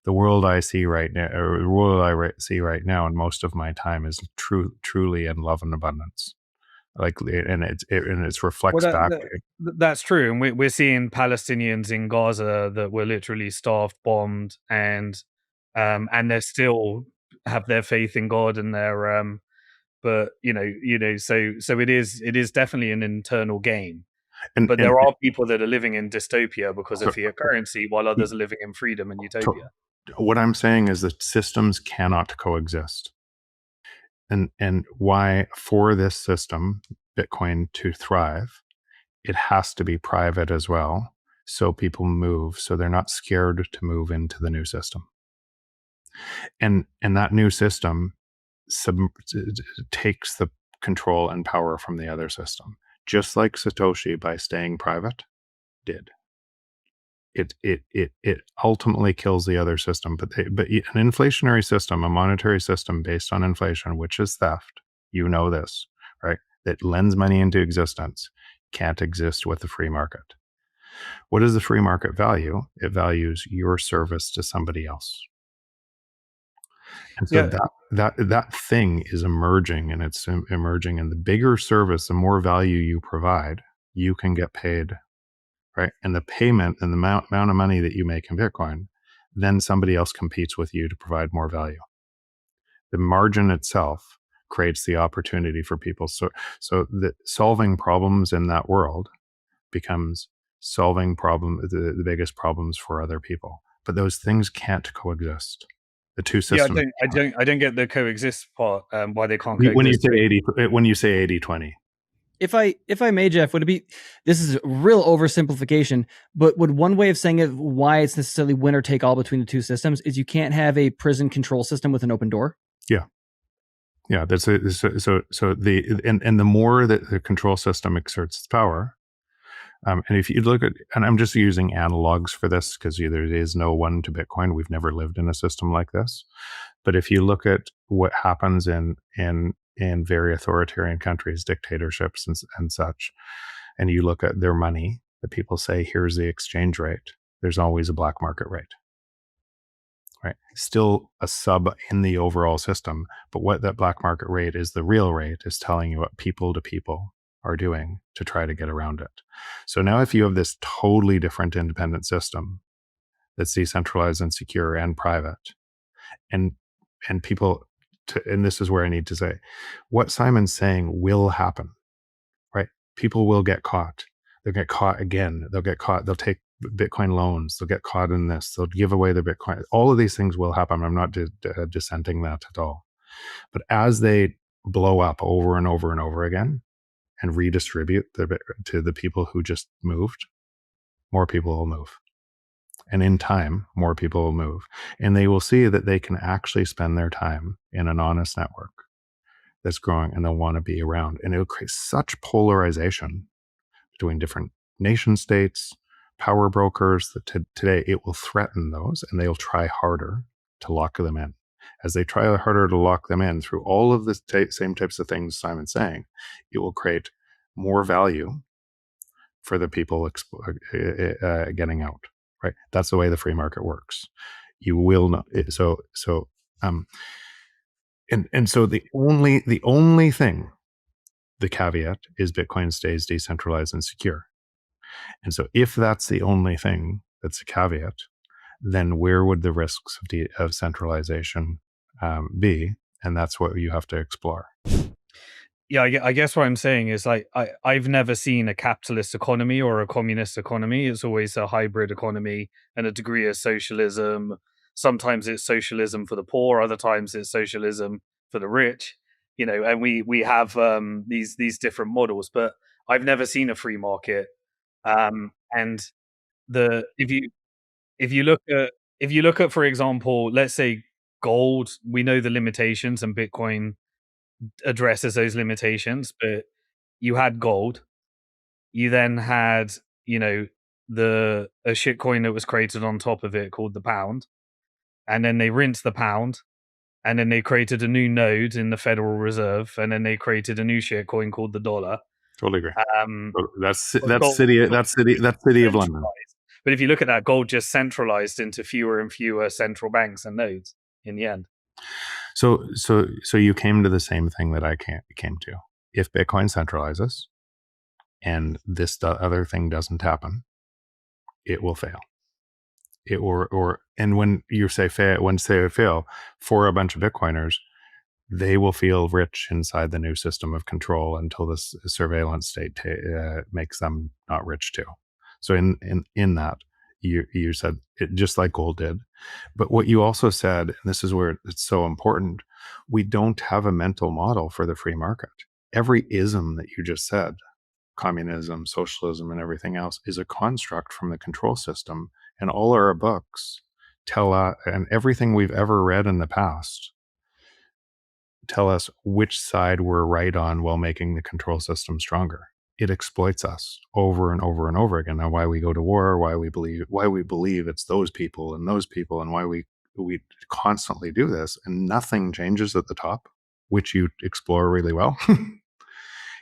The world I see right now, or the world I see right now, and most of my time is truly in love and abundance. And it reflects back. That's true, and we're seeing Palestinians in Gaza that were literally starved, bombed, and they still have their faith in God and their but so it is definitely an internal game. But there are people that are living in dystopia because of fiat currency, while others are living in freedom and utopia. What I'm saying is that systems cannot coexist. And why, for this system, Bitcoin, to thrive, it has to be private as well, so people move, so they're not scared to move into the new system. And that new system takes the control and power from the other system, just like Satoshi, by staying private, did. It ultimately kills the other system. But an inflationary system, a monetary system based on inflation, which is theft, this, right? That lends money into existence, can't exist with the free market. What does the free market value? It values your service to somebody else. And so that thing is emerging, and it's emerging. And the bigger service, the more value you provide, you can get paid. Right. And the payment and the amount of money that you make in Bitcoin, then somebody else competes with you to provide more value. The margin itself creates the opportunity for people. So the solving problems in that world becomes solving the biggest problems for other people. But those things can't coexist. The two systems. Yeah, I don't get the coexist part. Why they can't coexist. When you say 80-20. If I may, Jeff, would it be, this is a real oversimplification, but would one way of saying it, why it's necessarily winner take all between the two systems, is you can't have a prison control system with an open door? Yeah, that's it. So the more that the control system exerts its power, and if you look at, and I'm just using analogs for this because there is no one to Bitcoin. We've never lived in a system like this. But if you look at what happens in very authoritarian countries, dictatorships and such, and you look at their money, that people say, here's the exchange rate, there's always a black market rate. Right? Still a sub in the overall system, but what that black market rate is, the real rate, is telling you what people to people are doing to try to get around it. So now if you have this totally different independent system that's decentralized and secure and private, and people and this is where I need to say, what Simon's saying will happen, right? People will get caught. They'll get caught again. They'll get caught. They'll take Bitcoin loans. They'll get caught in this. They'll give away their Bitcoin. All of these things will happen. I'm not dissenting that at all. But as they blow up over and over and over again and redistribute to the people who just moved, more people will move. And in time, more people will move. And they will see that they can actually spend their time in an honest network that's growing, and they'll want to be around. And it'll create such polarization between different nation states, power brokers, that today it will threaten those, and they'll try harder to lock them in. As they try harder to lock them in through all of the same types of things Simon's saying, it will create more value for the people getting out. Right? That's the way the free market works. You will not. So the only thing, the caveat, is Bitcoin stays decentralized and secure. And so if that's the only thing that's a caveat, then where would the risks of centralization be? And that's what you have to explore. Yeah, I guess what I'm saying is, like, I've never seen a capitalist economy or a communist economy. It's always a hybrid economy and a degree of socialism. Sometimes it's socialism for the poor, other times it's socialism for the rich. And we have these different models, but I've never seen a free market. And the if you look at, for example, let's say gold, we know the limitations, and Bitcoin addresses those limitations, but you had gold. You then had, a shitcoin that was created on top of it called the pound. And then they rinsed the pound. And then they created a new node in the Federal Reserve. And then they created a new shitcoin called the dollar. Totally agree. Um, That's gold city of London. But if you look at that, gold just centralized into fewer and fewer central banks and nodes in the end. So you came to the same thing that I came to. If Bitcoin centralizes and this other thing doesn't happen, it will fail. And when you say fail, for a bunch of Bitcoiners, they will feel rich inside the new system of control until this surveillance state makes them not rich too. So in that, you said it just like gold did. But what you also said, and this is where it's so important, we don't have a mental model for the free market. Every ism that you just said, communism, socialism, and everything else, is a construct from the control system. And all our books tell us, and everything we've ever read in the past, tell us which side we're right on while making the control system stronger. It exploits us over and over and over again. Now, why we go to war, why we believe it's those people, and why we constantly do this, and nothing changes at the top, which you explore really well,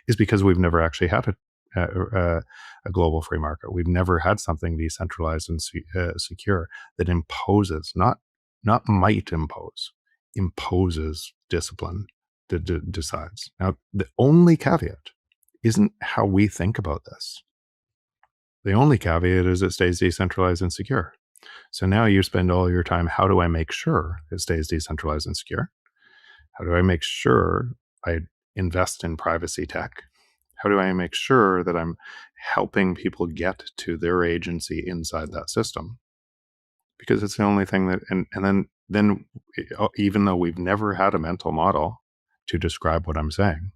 is because we've never actually had a global free market. We've never had something decentralized and secure that imposes, not might imposes discipline, that decides. Now, the only caveat isn't how we think about this. The only caveat is it stays decentralized and secure. So now you spend all your time, how do I make sure it stays decentralized and secure? How do I make sure I invest in privacy tech? How do I make sure that I'm helping people get to their agency inside that system? Because it's the only thing that, and then even though we've never had a mental model to describe what I'm saying,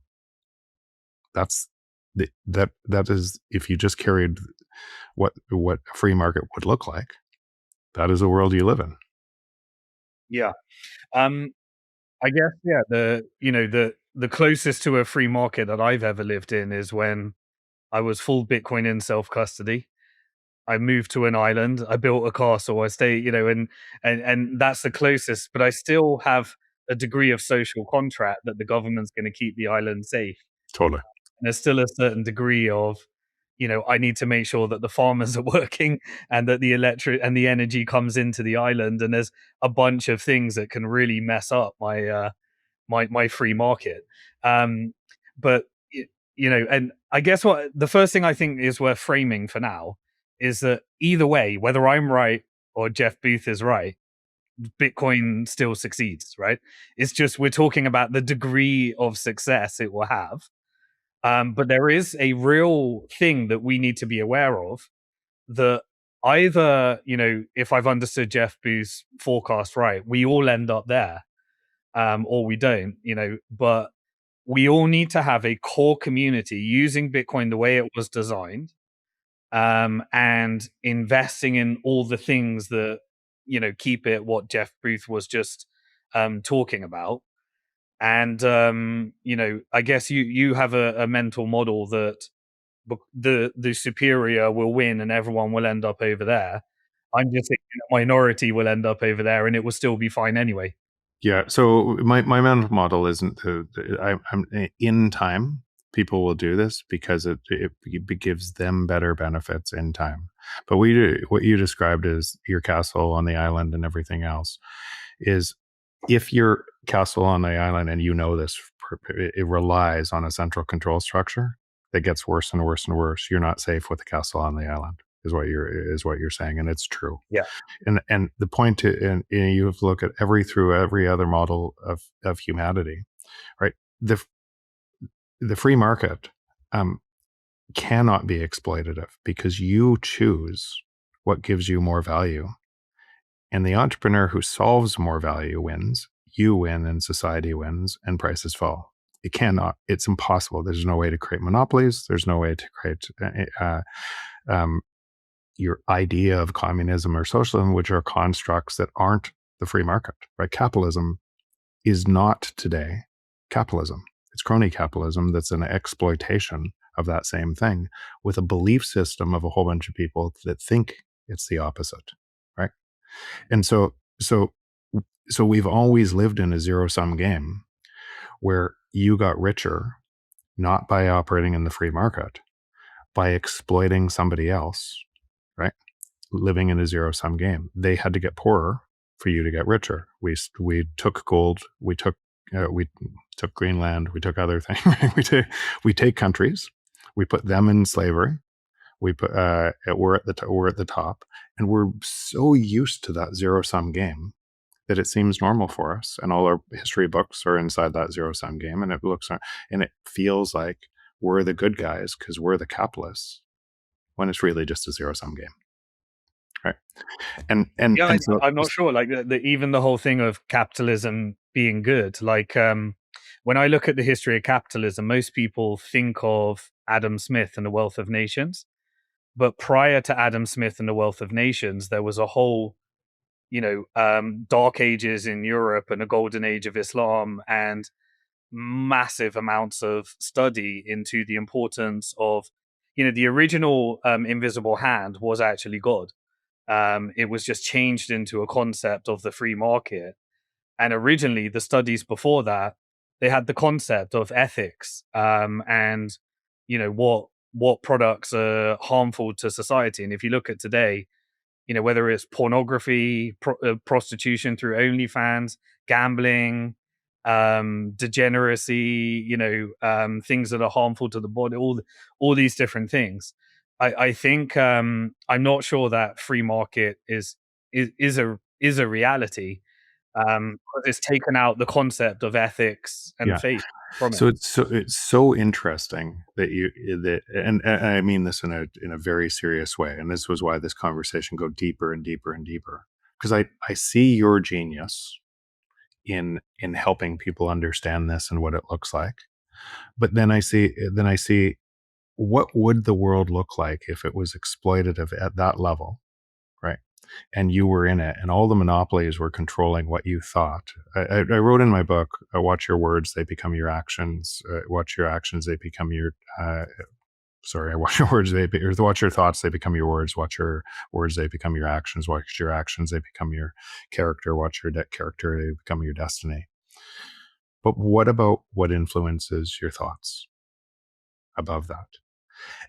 that is, if you just carried what a free market would look like, that is the world you live in. Yeah. I guess, yeah, the closest to a free market that I've ever lived in is when I was full Bitcoin in self-custody. I moved to an island, I built a castle, I stay, and that's the closest, but I still have a degree of social contract that the government's going to keep the island safe. Totally. And there's still a certain degree of, I need to make sure that the farmers are working and that the electric and the energy comes into the island. And there's a bunch of things that can really mess up my free market. But and I guess what the first thing I think is worth framing for now is that either way, whether I'm right or Jeff Booth is right, Bitcoin still succeeds, right? It's just we're talking about the degree of success it will have. But there is a real thing that we need to be aware of, that either, if I've understood Jeff Booth's forecast right, we all end up there, or we don't, but we all need to have a core community using Bitcoin the way it was designed, and investing in all the things that, keep it what Jeff Booth was just talking about. And I guess you have a mental model that the superior will win and everyone will end up over there. I'm just thinking a minority will end up over there and it will still be fine anyway. Yeah. So my mental model isn't I'm in time. People will do this because it gives them better benefits in time. But what you described as your castle on the island and everything else is, if your castle on the island, and this, it relies on a central control structure that gets worse and worse and worse. You're not safe with the castle on the island, is what you're saying, and it's true. Yeah. And the point and you have to look at through every other model of humanity, right? The free market cannot be exploitative, because you choose what gives you more value, and the entrepreneur who solves more value wins. You win, and society wins, and prices fall. It cannot. It's impossible. There's no way to create monopolies. There's no way to create your idea of communism or socialism, which are constructs that aren't the free market, right? Capitalism is not today capitalism. It's crony capitalism that's an exploitation of that same thing, with a belief system of a whole bunch of people that think it's the opposite, right? And so we've always lived in a zero-sum game where you got richer not by operating in the free market, by exploiting somebody else, right? Living in a zero-sum game. They had to get poorer for you to get richer. We took gold, we took Greenland, we took other things. we take countries, we put them in slavery. We're at the top, and we're so used to that zero-sum game that it seems normal for us, and all our history books are inside that zero-sum game, and it feels like we're the good guys because we're the capitalists, when it's really just a zero-sum game, right? Yeah, And so, I'm not sure. Like even the whole thing of capitalism being good. Like when I look at the history of capitalism, most people think of Adam Smith and the Wealth of Nations. But prior to Adam Smith and the Wealth of Nations, there was a whole, dark ages in Europe and a golden age of Islam, and massive amounts of study into the importance of, the original invisible hand was actually God. It was just changed into a concept of the free market. And originally, the studies before that, they had the concept of ethics, and what products are harmful to society. And if you look at today, whether it's pornography, prostitution through OnlyFans, gambling, degeneracy, things that are harmful to the body, all these different things. I think I'm not sure that free market is a reality, because it's taken out the concept of ethics and yeah. from it. So it's so interesting and I mean this in a very serious way. And this was why this conversation go deeper and deeper and deeper, because I see your genius in helping people understand this and what it looks like. But then I see what would the world look like if it was exploitative at that level, right? And you were in it, and all the monopolies were controlling what you thought. I wrote in my book, watch your words, they become your actions. Watch your actions, they become your watch your words, watch your thoughts, they become your words. Watch your words, they become your actions. Watch your actions, they become your character. Watch your character, they become your destiny. But what about what influences your thoughts above that?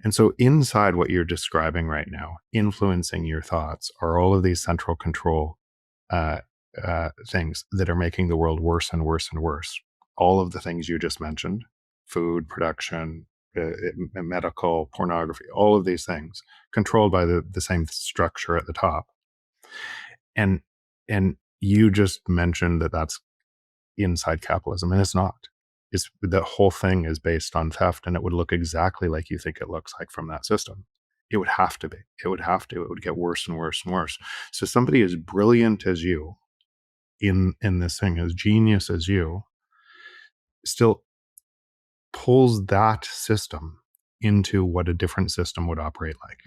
And so inside what you're describing right now, influencing your thoughts, are all of these central control things that are making the world worse and worse and worse. All of the things you just mentioned: food production, medical, pornography, all of these things controlled by the same structure at the top. And you just mentioned that that's inside capitalism, and it's not. It's the whole thing is based on theft, and it would look exactly like you think it looks like from that system. It would have to be. It would have to. It would get worse and worse and worse. So somebody as brilliant as you in this thing, as genius as you, still pulls that system into what a different system would operate like.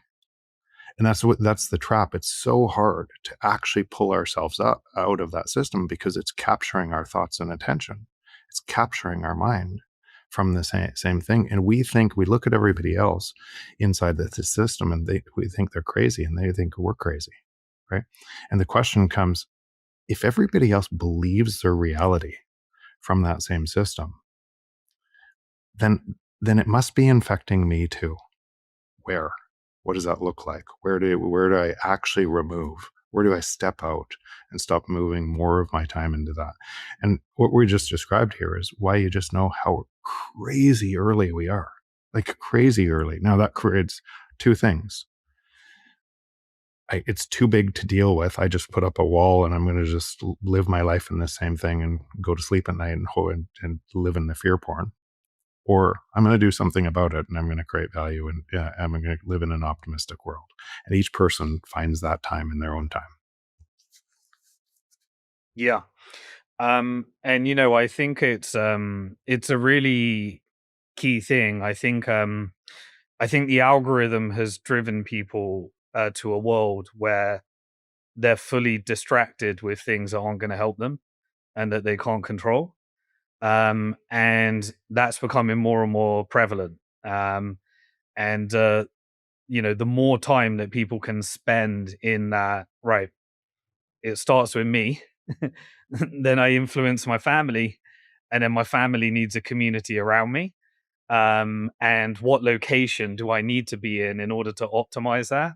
And that's the trap. It's so hard to actually pull ourselves up out of that system because it's capturing our thoughts and attention. It's capturing our mind from the same thing. And we look at everybody else inside the system, and we think they're crazy, and they think we're crazy, right? And the question comes, if everybody else believes their reality from that same system, then it must be infecting me too. Where? What does that look like? Where do I actually remove? Where do I step out and stop moving more of my time into that? And what we just described here is why you just know how crazy early we are, like crazy early. Now that creates two things. It's too big to deal with. I just put up a wall and I'm going to just live my life in the same thing and go to sleep at night and live in the fear porn. Or I'm going to do something about it, and I'm going to create value, and I'm going to live in an optimistic world. And each person finds that time in their own time. Yeah. And I think it's a really key thing. I think the algorithm has driven people to a world where they're fully distracted with things that aren't going to help them and that they can't control. And that's becoming more and more prevalent. And the more time that people can spend in that, right, it starts with me, then I influence my family, and then my family needs a community around me. And what location do I need to be in order to optimize that?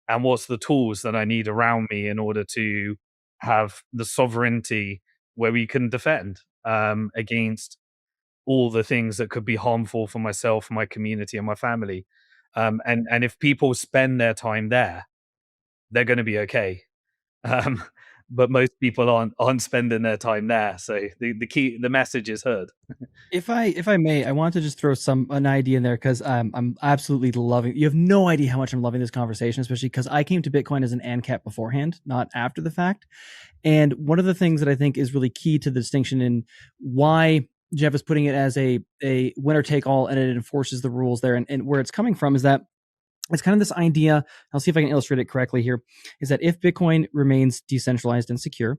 And what's the tools that I need around me in order to have the sovereignty where we can defend against all the things that could be harmful for myself, my community, and my family. And if people spend their time there, they're going to be okay. Um, but most people aren't spending their time there. So the message is heard. If I may, I want to just throw an idea in there because I'm absolutely loving. You have no idea how much I'm loving this conversation, especially because I came to Bitcoin as an ANCAP beforehand, not after the fact. And one of the things that I think is really key to the distinction in why Jeff is putting it as a winner take all and it enforces the rules there, and where it's coming from is that it's kind of this idea. I'll see if I can illustrate it correctly here. Is that if Bitcoin remains decentralized and secure,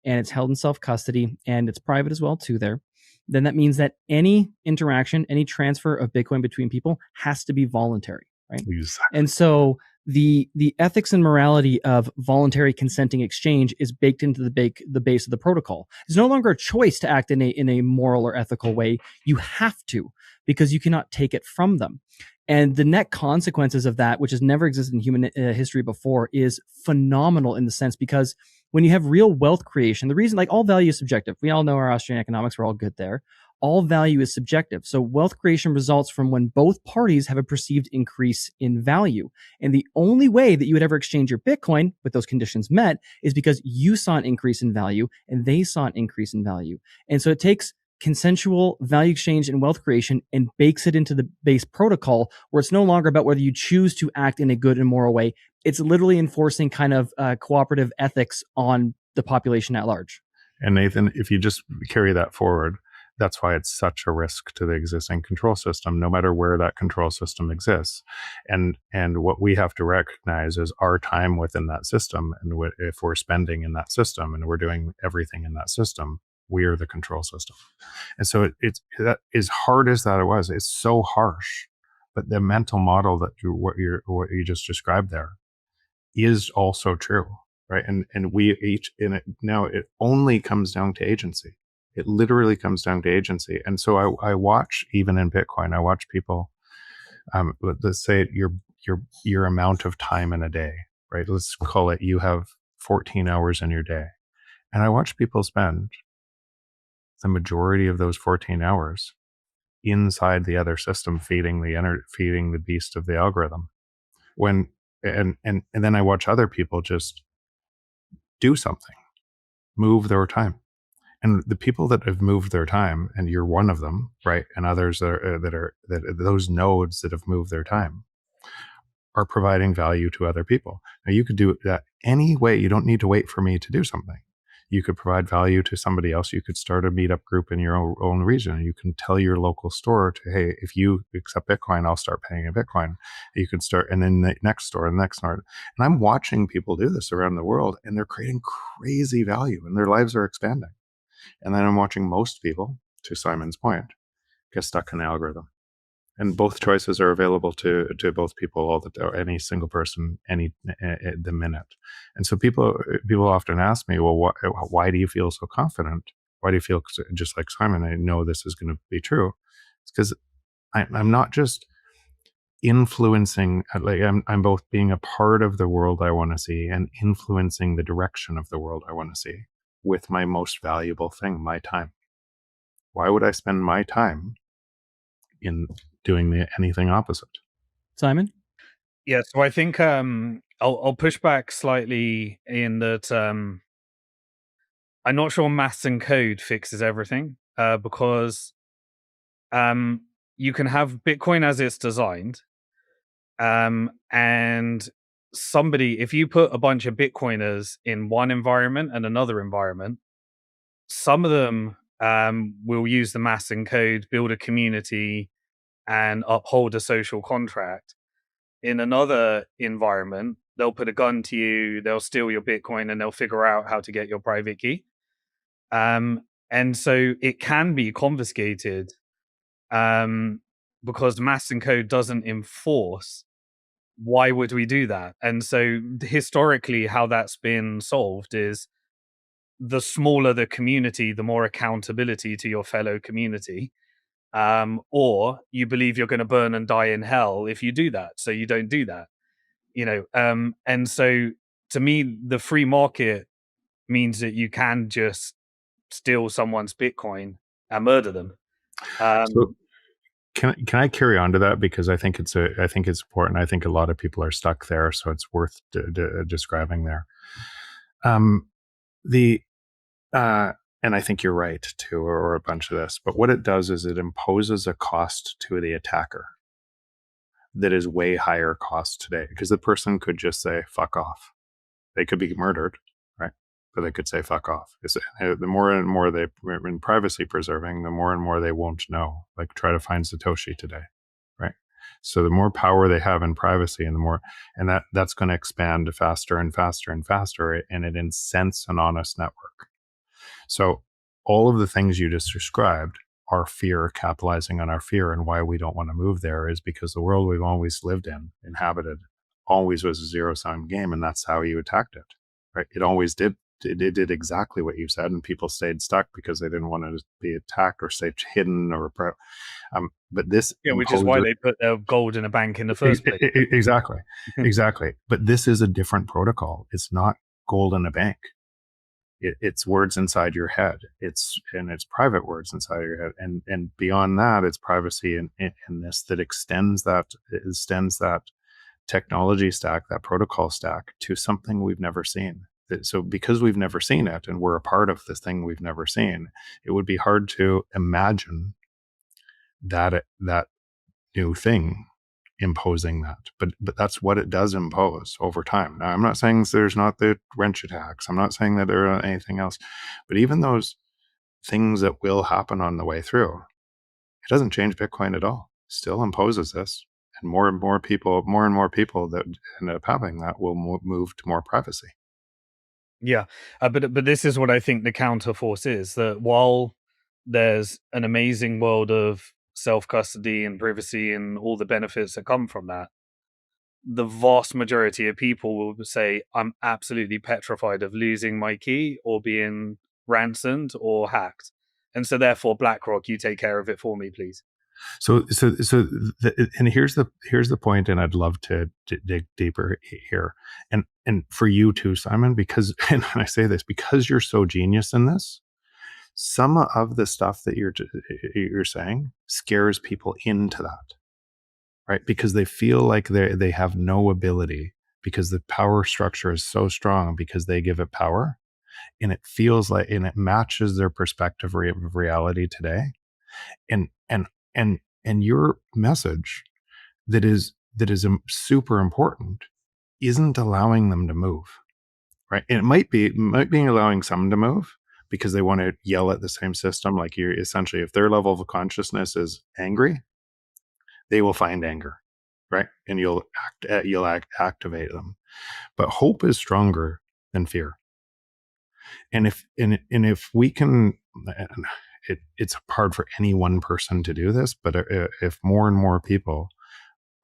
and it's held in self custody and it's private as well too, then that means that any interaction, any transfer of Bitcoin between people has to be voluntary, right? Exactly. And so the ethics and morality of voluntary consenting exchange is baked into the base of the protocol. It's no longer a choice to act in a moral or ethical way. You have to, because you cannot take it from them. And the net consequences of that, which has never existed in human history before, is phenomenal in the sense because when you have real wealth creation, the reason, like, all value is subjective. We all know our Austrian economics, we're all good there. All value is subjective. So wealth creation results from when both parties have a perceived increase in value. And the only way that you would ever exchange your Bitcoin with those conditions met is because you saw an increase in value and they saw an increase in value. And so it takes consensual value exchange and wealth creation and bakes it into the base protocol where it's no longer about whether you choose to act in a good and moral way. It's literally enforcing kind of cooperative ethics on the population at large. And Nathan, if you just carry that forward, that's why it's such a risk to the existing control system, no matter where that control system exists. And what we have to recognize is our time within that system. And if we're spending in that system and we're doing everything in that system, we are the control system. And so it's that, as hard as that it was, it's so harsh. But the mental model that what you just described there is also true, right? And we each in it now. It only comes down to agency. It literally comes down to agency. And so I watch, even in Bitcoin, I watch people. Let's say your amount of time in a day, right? Let's call it you have 14 hours in your day, and I watch people spend the majority of those 14 hours inside the other system, feeding the beast of the algorithm. And then I watch other people just do something. move their time. And the people that have moved their time, and you're one of them, right? And others that those nodes that have moved their time are providing value to other people. Now, you could do that any way. You don't need to wait for me to do something. You could provide value to somebody else. You could start a meetup group in your own region. You can tell your local store to, hey, if you accept Bitcoin, I'll start paying in Bitcoin. You can start, and then the next store, and the next store. And I'm watching people do this around the world, and they're creating crazy value, and their lives are expanding. And then I'm watching most people, to Simon's point, get stuck in the algorithm. And both choices are available to both people all the or any single person the minute. And so people often ask me, well, why do you feel so confident? Why do you feel just like Simon? I know this is going to be true. It's because I'm not just influencing. Like I'm both being a part of the world I want to see and influencing the direction of the world I want to see with my most valuable thing, my time. Why would I spend my time in doing anything opposite? Simon? Yeah, so I think I'll push back slightly in that I'm not sure maths and code fixes everything because you can have Bitcoin as it's designed, and somebody, if you put a bunch of Bitcoiners in one environment and another environment, some of them will use the maths and code, build a community, and uphold a social contract. In another environment, they'll put a gun to you, they'll steal your Bitcoin, and they'll figure out how to get your private key. And so it can be confiscated because maths and code doesn't enforce. Why would we do that? And so historically, how that's been solved is the smaller the community, the more accountability to your fellow community. Or you believe you're going to burn and die in hell if you do that. So you don't do that. And so to me, the free market means that you can just steal someone's Bitcoin and murder them. So can I carry on to that, because I think it's important. I think a lot of people are stuck there, so it's worth describing there. And I think you're right too, or a bunch of this. But what it does is it imposes a cost to the attacker that is way higher cost today, because the person could just say fuck off. They could be murdered, right? But they could say fuck off. The more and more they in privacy preserving, the more and more they won't know. Like try to find Satoshi today, right? So the more power they have in privacy, and the more, and that's going to expand faster and faster and faster, and it incents an honest network. So all of the things you just described are fear, capitalizing on our fear. And why we don't want to move there is because the world we've always lived in, inhabited, always was a zero-sum game, and that's how you attacked it, right? It always did. It did exactly what you said, and people stayed stuck because they didn't want to be attacked or stay hidden or. But this, which is why they put their gold in a bank in the first place. Exactly, exactly. But this is a different protocol. It's not gold in a bank. It's words inside your head. It's private words inside your head, and beyond that, it's privacy in this that extends that technology stack, that protocol stack, to something we've never seen. So because we've never seen it, and we're a part of this thing we've never seen, it would be hard to imagine that new thing imposing that. But that's what it does impose over time. Now, I'm not saying there's not the wrench attacks. I'm not saying that there are anything else. But even those things that will happen on the way through, it doesn't change Bitcoin at all. It still imposes this. And more and more people that end up having that will move to more privacy. Yeah, but this is what I think the counter force is, that while there's an amazing world of self custody and privacy and all the benefits that come from that, the vast majority of people will say, I'm absolutely petrified of losing my key or being ransomed or hacked. And so therefore, BlackRock, you take care of it for me, please. And here's the point, and I'd love to dig deeper here, and for you too, Simon, because, and I say this because you're so genius in this, some of the stuff that you're saying scares people into that, right? Because they feel like they have no ability, because the power structure is so strong, because they give it power. and it feels like, and it matches their perspective of reality today. And your message that is super important isn't allowing them to move, right? And it might be allowing some to move because they want to yell at the same system. Like, you're essentially, if their level of consciousness is angry, they will find anger, right? And you'll activate them. But hope is stronger than fear. And if we can, it's hard for any one person to do this, but if more and more people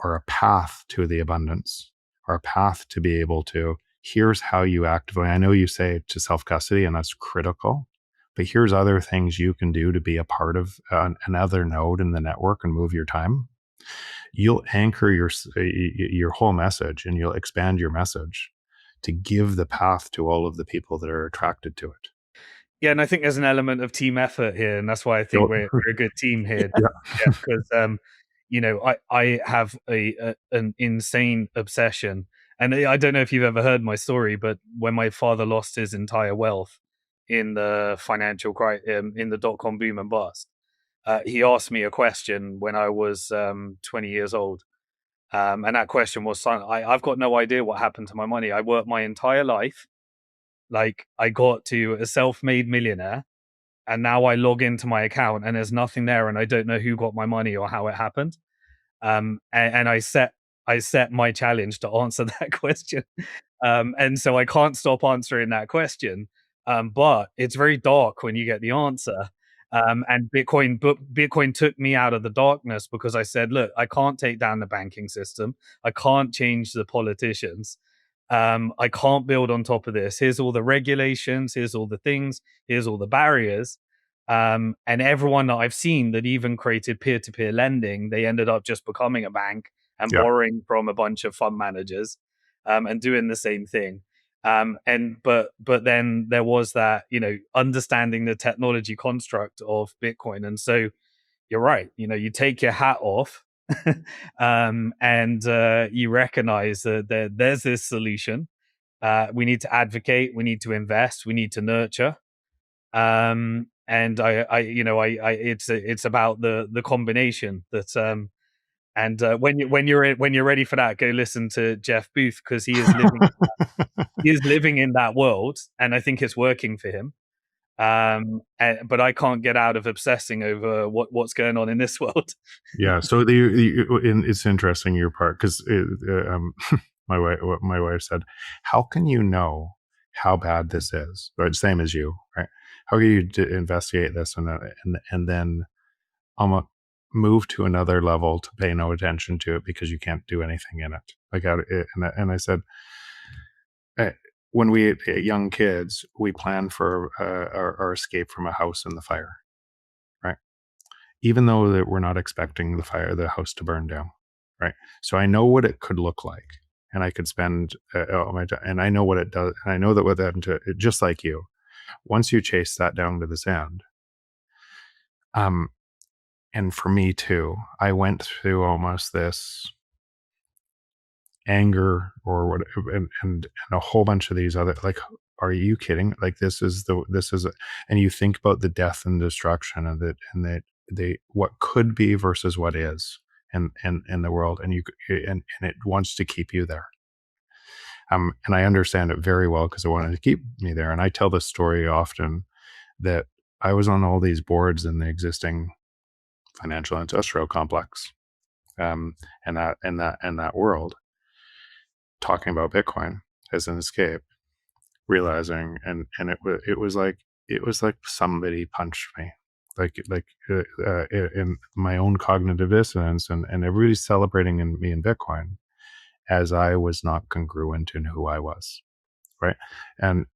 are a path to the abundance, are a path to be able to, here's how you actively, I know you say to self-custody, and that's critical, but here's other things you can do to be a part of another node in the network and move your time. You'll anchor your whole message, and you'll expand your message to give the path to all of the people that are attracted to it. Yeah, and I think there's an element of team effort here, and that's why I think we're a good team here. Yeah. Yeah, because I have an insane obsession, and I don't know if you've ever heard my story, but when my father lost his entire wealth in the financial crisis, in the dot-com boom and bust, he asked me a question when I was 20 years old, and that question was, "Son, I've got no idea what happened to my money. I worked my entire life, like I got to a self-made millionaire." And now I log into my account and there's nothing there, and I don't know who got my money or how it happened. And I set my challenge to answer that question, and so I can't stop answering that question. But it's very dark when you get the answer. And Bitcoin took me out of the darkness because I said, look, I can't take down the banking system. I can't change the politicians. I can't build on top of this. Here's all the regulations. Here's all the things. Here's all the barriers. And everyone that I've seen that even created peer-to-peer lending, they ended up just becoming a bank and Yeah. borrowing from a bunch of fund managers, and doing the same thing. But then there was that, understanding the technology construct of Bitcoin. And so you're right. You take your hat off, and you recognize that there's this solution. We need to advocate. We need to invest. We need to nurture. And it's about the combination that. And when you're ready for that, go listen to Jeff Booth, because he is living in that world, and I think it's working for him. But I can't get out of obsessing over what's going on in this world. Yeah. So it's interesting your part, because my wife said, "How can you know how bad this is?" Right, same as you, right? How can you investigate this and then almost move to another level to pay no attention to it because you can't do anything in it? And I said, eh, when we young kids, we planned for our escape from a house in the fire, right? Even though that we're not expecting the house to burn down, right? So I know what it could look like, and I could spend all my time, and I know what it does, and I know that what happened to it, just like you, once you chase that down to the sand, um, and for me too, I went through almost this anger or what, and a whole bunch of these other, like, are you kidding? Like, and you think about the death and destruction of it, and that they what could be versus what is, and the world, and it wants to keep you there. And I understand it very well because it wanted to keep me there. And I tell this story often, that I was on all these boards in the existing financial industrial complex, and that world, talking about Bitcoin as an escape, realizing, and it was like somebody punched me, in my own cognitive dissonance, and everybody's celebrating me in Bitcoin as I was not congruent in who I was, right? And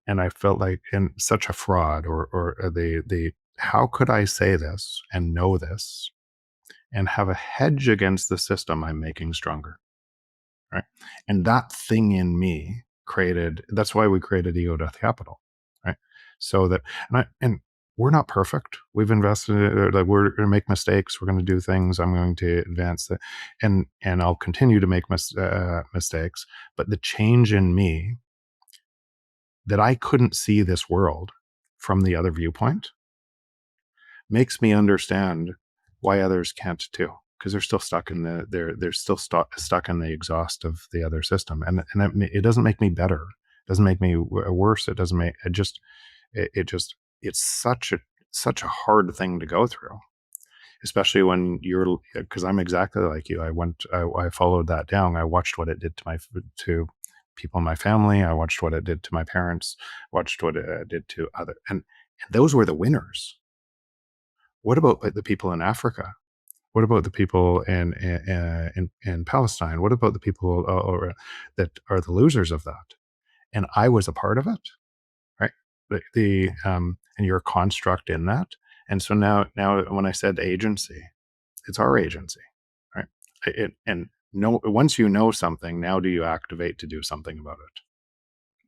I felt like in such a fraud, or the how could I say this and know this and have a hedge against the system I'm making stronger, right? And that thing in me that's why we created Ego Death Capital, right? So that, and we're not perfect. We've invested, like, we're going to make mistakes. We're going to do things. I'm going to advance that, and I'll continue to make mistakes. But the change in me that I couldn't see this world from the other viewpoint makes me understand why others can't too, because they're still stuck in they're still stuck in the exhaust of the other system, and it doesn't make me better, it doesn't make me worse, it doesn't make it just it's such a hard thing to go through, especially when you're, because I'm exactly like you. I followed that down. I watched what it did to people in my family. I watched what it did to my parents, watched what it did to other, and those were the winners. What about the people in Africa? What about the people in Palestine? What about the people that are the losers of that? And I was a part of it, right? And you're a construct in that. And so now when I said agency, it's our agency, right? And no, once you know something, now do you activate to do something about it?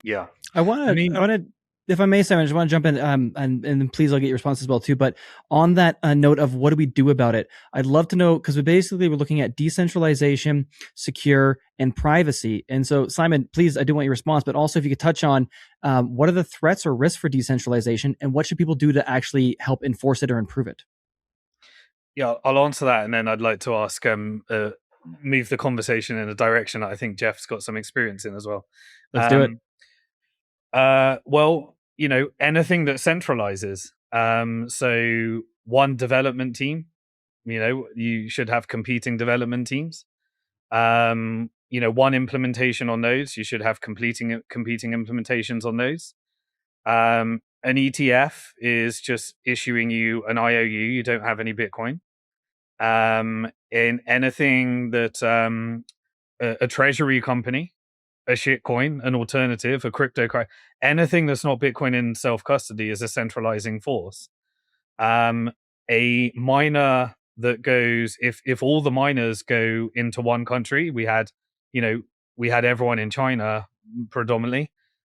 Yeah. I want to, if I may, Simon, I just want to jump in, and then please, I'll get your response as well too. But on that note of what do we do about it, I'd love to know, because we're looking at decentralization, secure, and privacy. And so, Simon, please, I do want your response, but also if you could touch on what are the threats or risks for decentralization, and what should people do to actually help enforce it or improve it? Yeah, I'll answer that, and then I'd like to ask, move the conversation in a direction that I think Jeff's got some experience in as well. Let's do it. Well, anything that centralizes. So one development team, you should have competing development teams. One implementation on those, you should have competing implementations on those. An ETF is just issuing you an IOU. You don't have any Bitcoin. In anything that a treasury company, a shitcoin, an alternative, a cryptocurrency, anything that's not Bitcoin in self-custody is a centralizing force. A miner that goes, if all the miners go into one country, we had everyone in China predominantly,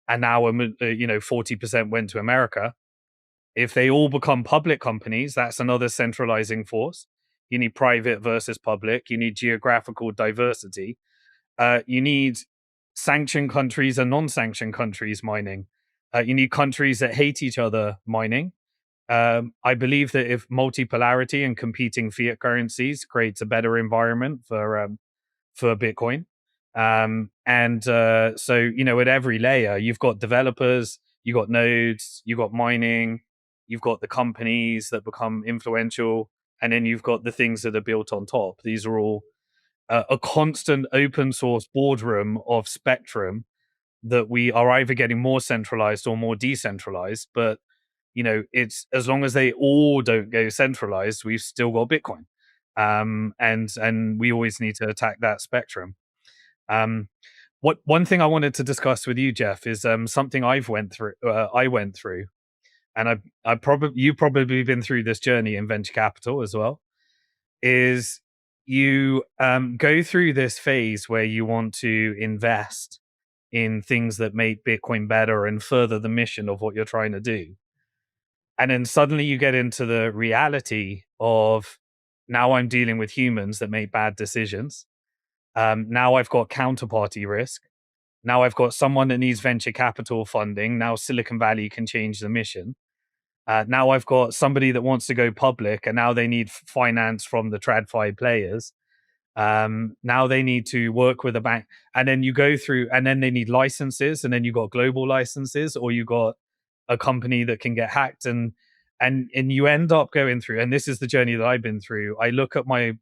and now 40% went to America. If they all become public companies, that's another centralizing force. You need private versus public. You need geographical diversity. You need sanctioned countries and non-sanctioned countries mining. You need countries that hate each other mining. I believe that if multipolarity and competing fiat currencies creates a better environment for Bitcoin. At every layer, you've got developers, you've got nodes, you've got mining, you've got the companies that become influential, and then you've got the things that are built on top. These are all a constant open source boardroom of spectrum that we are either getting more centralized or more decentralized. But it's, as long as they all don't go centralized, we've still got Bitcoin, and we always need to attack that spectrum. One thing I wanted to discuss with you, Jeff, is something I went through, and you've probably been through this journey in venture capital as well. Is you go through this phase where you want to invest in things that make Bitcoin better and further the mission of what you're trying to do. And then suddenly you get into the reality of, now I'm dealing with humans that make bad decisions. Now I've got counterparty risk. Now I've got someone that needs venture capital funding. Now Silicon Valley can change the mission. Now I've got somebody that wants to go public, and now they need finance from the TradFi players. Now they need to work with a bank, and then you go through, and then they need licenses, and then you got global licenses, or you got a company that can get hacked, and you end up going through. And this is the journey that I've been through. I look at my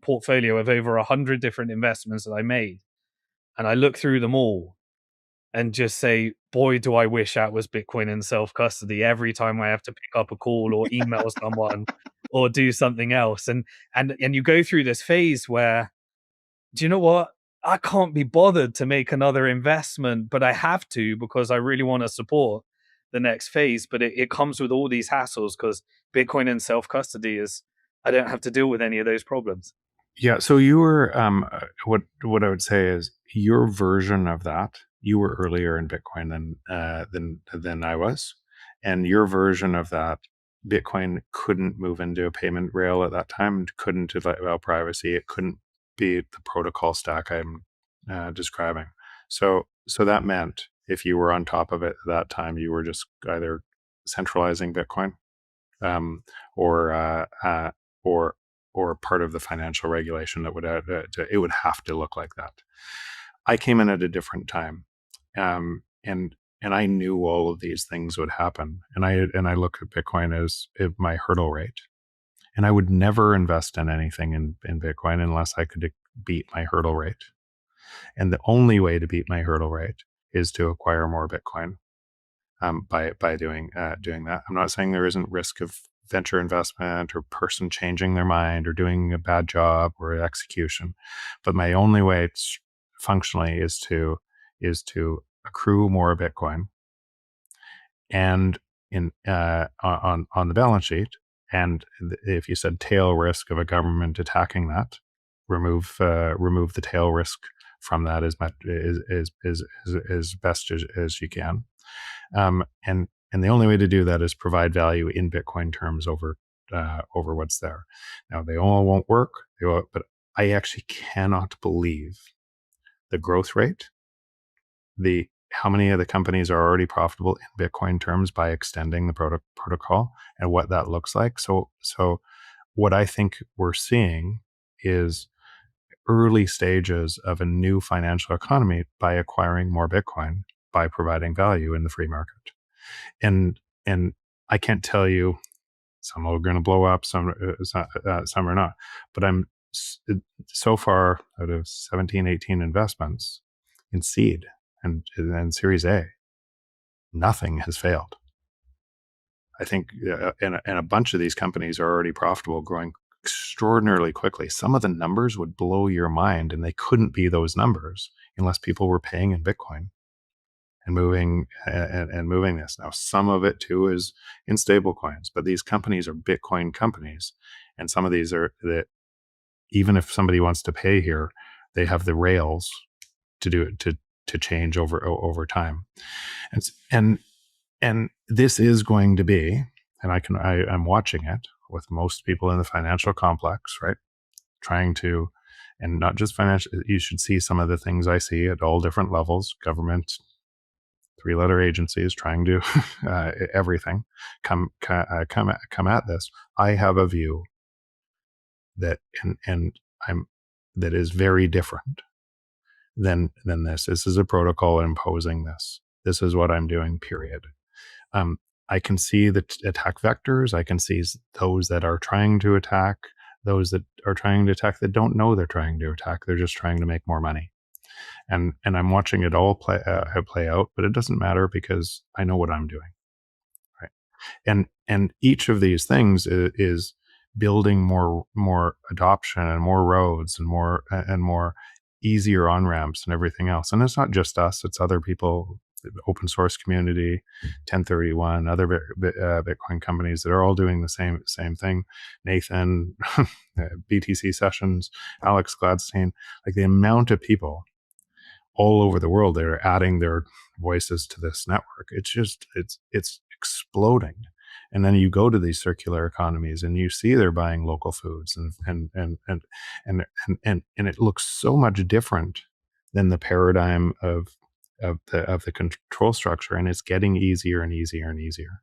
portfolio of over 100 different investments that I made, and I look through them all and just say, boy, do I wish that was Bitcoin in self-custody every time I have to pick up a call or email someone or do something else. And you go through this phase where, do you know what? I can't be bothered to make another investment, but I have to, because I really want to support the next phase. But it comes with all these hassles, because Bitcoin in self-custody is, I don't have to deal with any of those problems. Yeah. So you were what I would say is your version of that. You were earlier in Bitcoin than I was, and your version of that, Bitcoin couldn't move into a payment rail at that time. Couldn't allow privacy. It couldn't be the protocol stack I'm describing. So that meant if you were on top of it at that time, you were just either centralizing Bitcoin, um, or or part of the financial regulation that would it would have to look like that. I came in at a different time, and I knew all of these things would happen, and I look at Bitcoin as my hurdle rate, and I would never invest in anything in Bitcoin unless I could beat my hurdle rate, and the only way to beat my hurdle rate is to acquire more Bitcoin, by doing that. I'm not saying there isn't risk of venture investment or person changing their mind or doing a bad job or execution, but my only way functionally is to accrue more Bitcoin and in on the balance sheet. And if you said tail risk of a government attacking that, remove the tail risk from that as much as best as you can. And the only way to do that is provide value in Bitcoin terms over what's there. Now they all won't work, but I actually cannot believe the growth rate, the how many of the companies are already profitable in Bitcoin terms by extending the protocol, and what that looks like. So what I think we're seeing is early stages of a new financial economy by acquiring more Bitcoin, by providing value in the free market. And I can't tell you, some are going to blow up, some are not. But I'm so far, out of 17, 18 investments in seed and Series A, nothing has failed. I think, and a bunch of these companies are already profitable, growing extraordinarily quickly. Some of the numbers would blow your mind, and they couldn't be those numbers unless people were paying in Bitcoin and moving this. Now, some of it too is in stable coins, but these companies are Bitcoin companies, and some of these are that even if somebody wants to pay here, they have the rails to do it to change over time, and this is going to be, and I'm watching it with most people in the financial complex, right? Trying to, and not just financial. You should see some of the things I see at all different levels: government, three-letter agencies trying to everything come at this. I have a view that and I'm that is very different than this. This is a protocol imposing this. This is what I'm doing. Period. I can see the attack vectors. I can see those that are trying to attack. Those that are trying to attack that don't know they're trying to attack. They're just trying to make more money. And I'm watching it all play out, but it doesn't matter because I know what I'm doing, right? And each of these things is building more adoption and more roads and more easier on ramps and everything else. And it's not just us; it's other people, open source community, 1031, other Bitcoin companies that are all doing the same thing. Nathan, BTC Sessions, Alex Gladstein, like the amount of people all over the world that are adding their voices to this network. It's exploding. And then you go to these circular economies and you see they're buying local foods and it looks so much different than the paradigm of the control structure, and it's getting easier and easier and easier.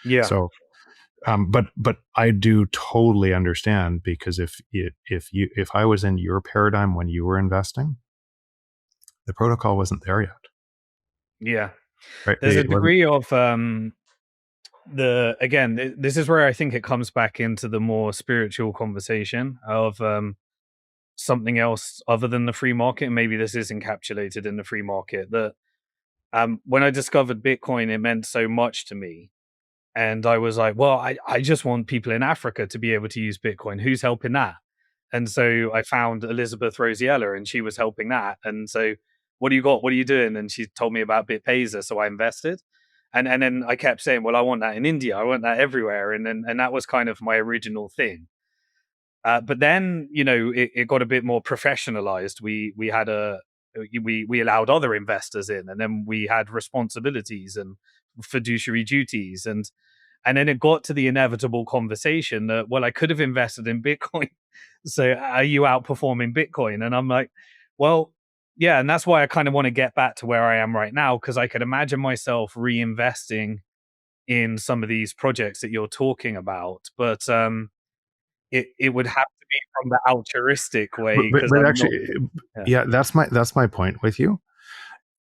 Yeah. So but I do totally understand, because if I was in your paradigm when you were investing, the protocol wasn't there yet. Yeah. Right? There's a It wasn't. degree of this is where I think it comes back into the more spiritual conversation of something else other than the free market. And maybe this is encapsulated in the free market, that when I discovered Bitcoin, it meant so much to me. And I was like, well, I just want people in Africa to be able to use Bitcoin. Who's helping that? And so I found Elizabeth Rosiella, and she was helping that. And so, what do you got? What are you doing? And she told me about BitPayzer. So I invested. And then I kept saying, well, I want that in India. I want that everywhere. And that was kind of my original thing. But then, it got a bit more professionalized. We had we allowed other investors in, and then we had responsibilities and fiduciary duties, and then it got to the inevitable conversation that, well, I could have invested in Bitcoin. So are you outperforming Bitcoin? And I'm like, well, yeah, and that's why I kind of want to get back to where I am right now, because I could imagine myself reinvesting in some of these projects that you're talking about, but it would have to be from the altruistic but, way but, because but I'm not. actually, Yeah, yeah, that's my point with you.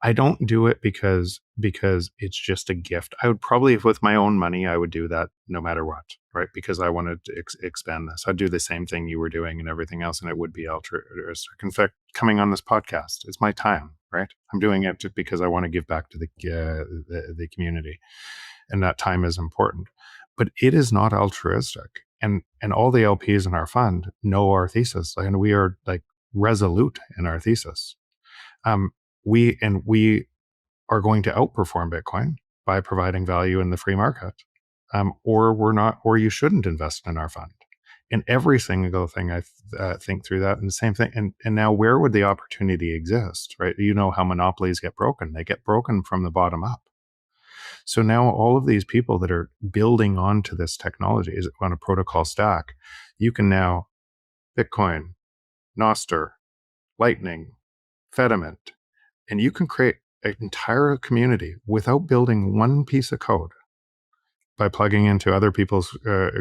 I don't do it because it's just a gift. I would probably, if with my own money, I would do that no matter what, right? Because I wanted to expand this. I'd do the same thing you were doing and everything else, and it would be altruistic. In fact, coming on this podcast, it's my time, right? I'm doing it because I want to give back to the community, and that time is important. But it is not altruistic, and all the LPs in our fund know our thesis, and we are like resolute in our thesis. Um, we are going to outperform Bitcoin by providing value in the free market, or we're not, or you shouldn't invest in our fund. And every single thing I think through that, and the same thing. And now, where would the opportunity exist? Right? You know how monopolies get broken; they get broken from the bottom up. So now, all of these people that are building onto this technology is on a protocol stack. You can now Bitcoin, Nostr, Lightning, Fediment, and you can create an entire community without building one piece of code by plugging into other people's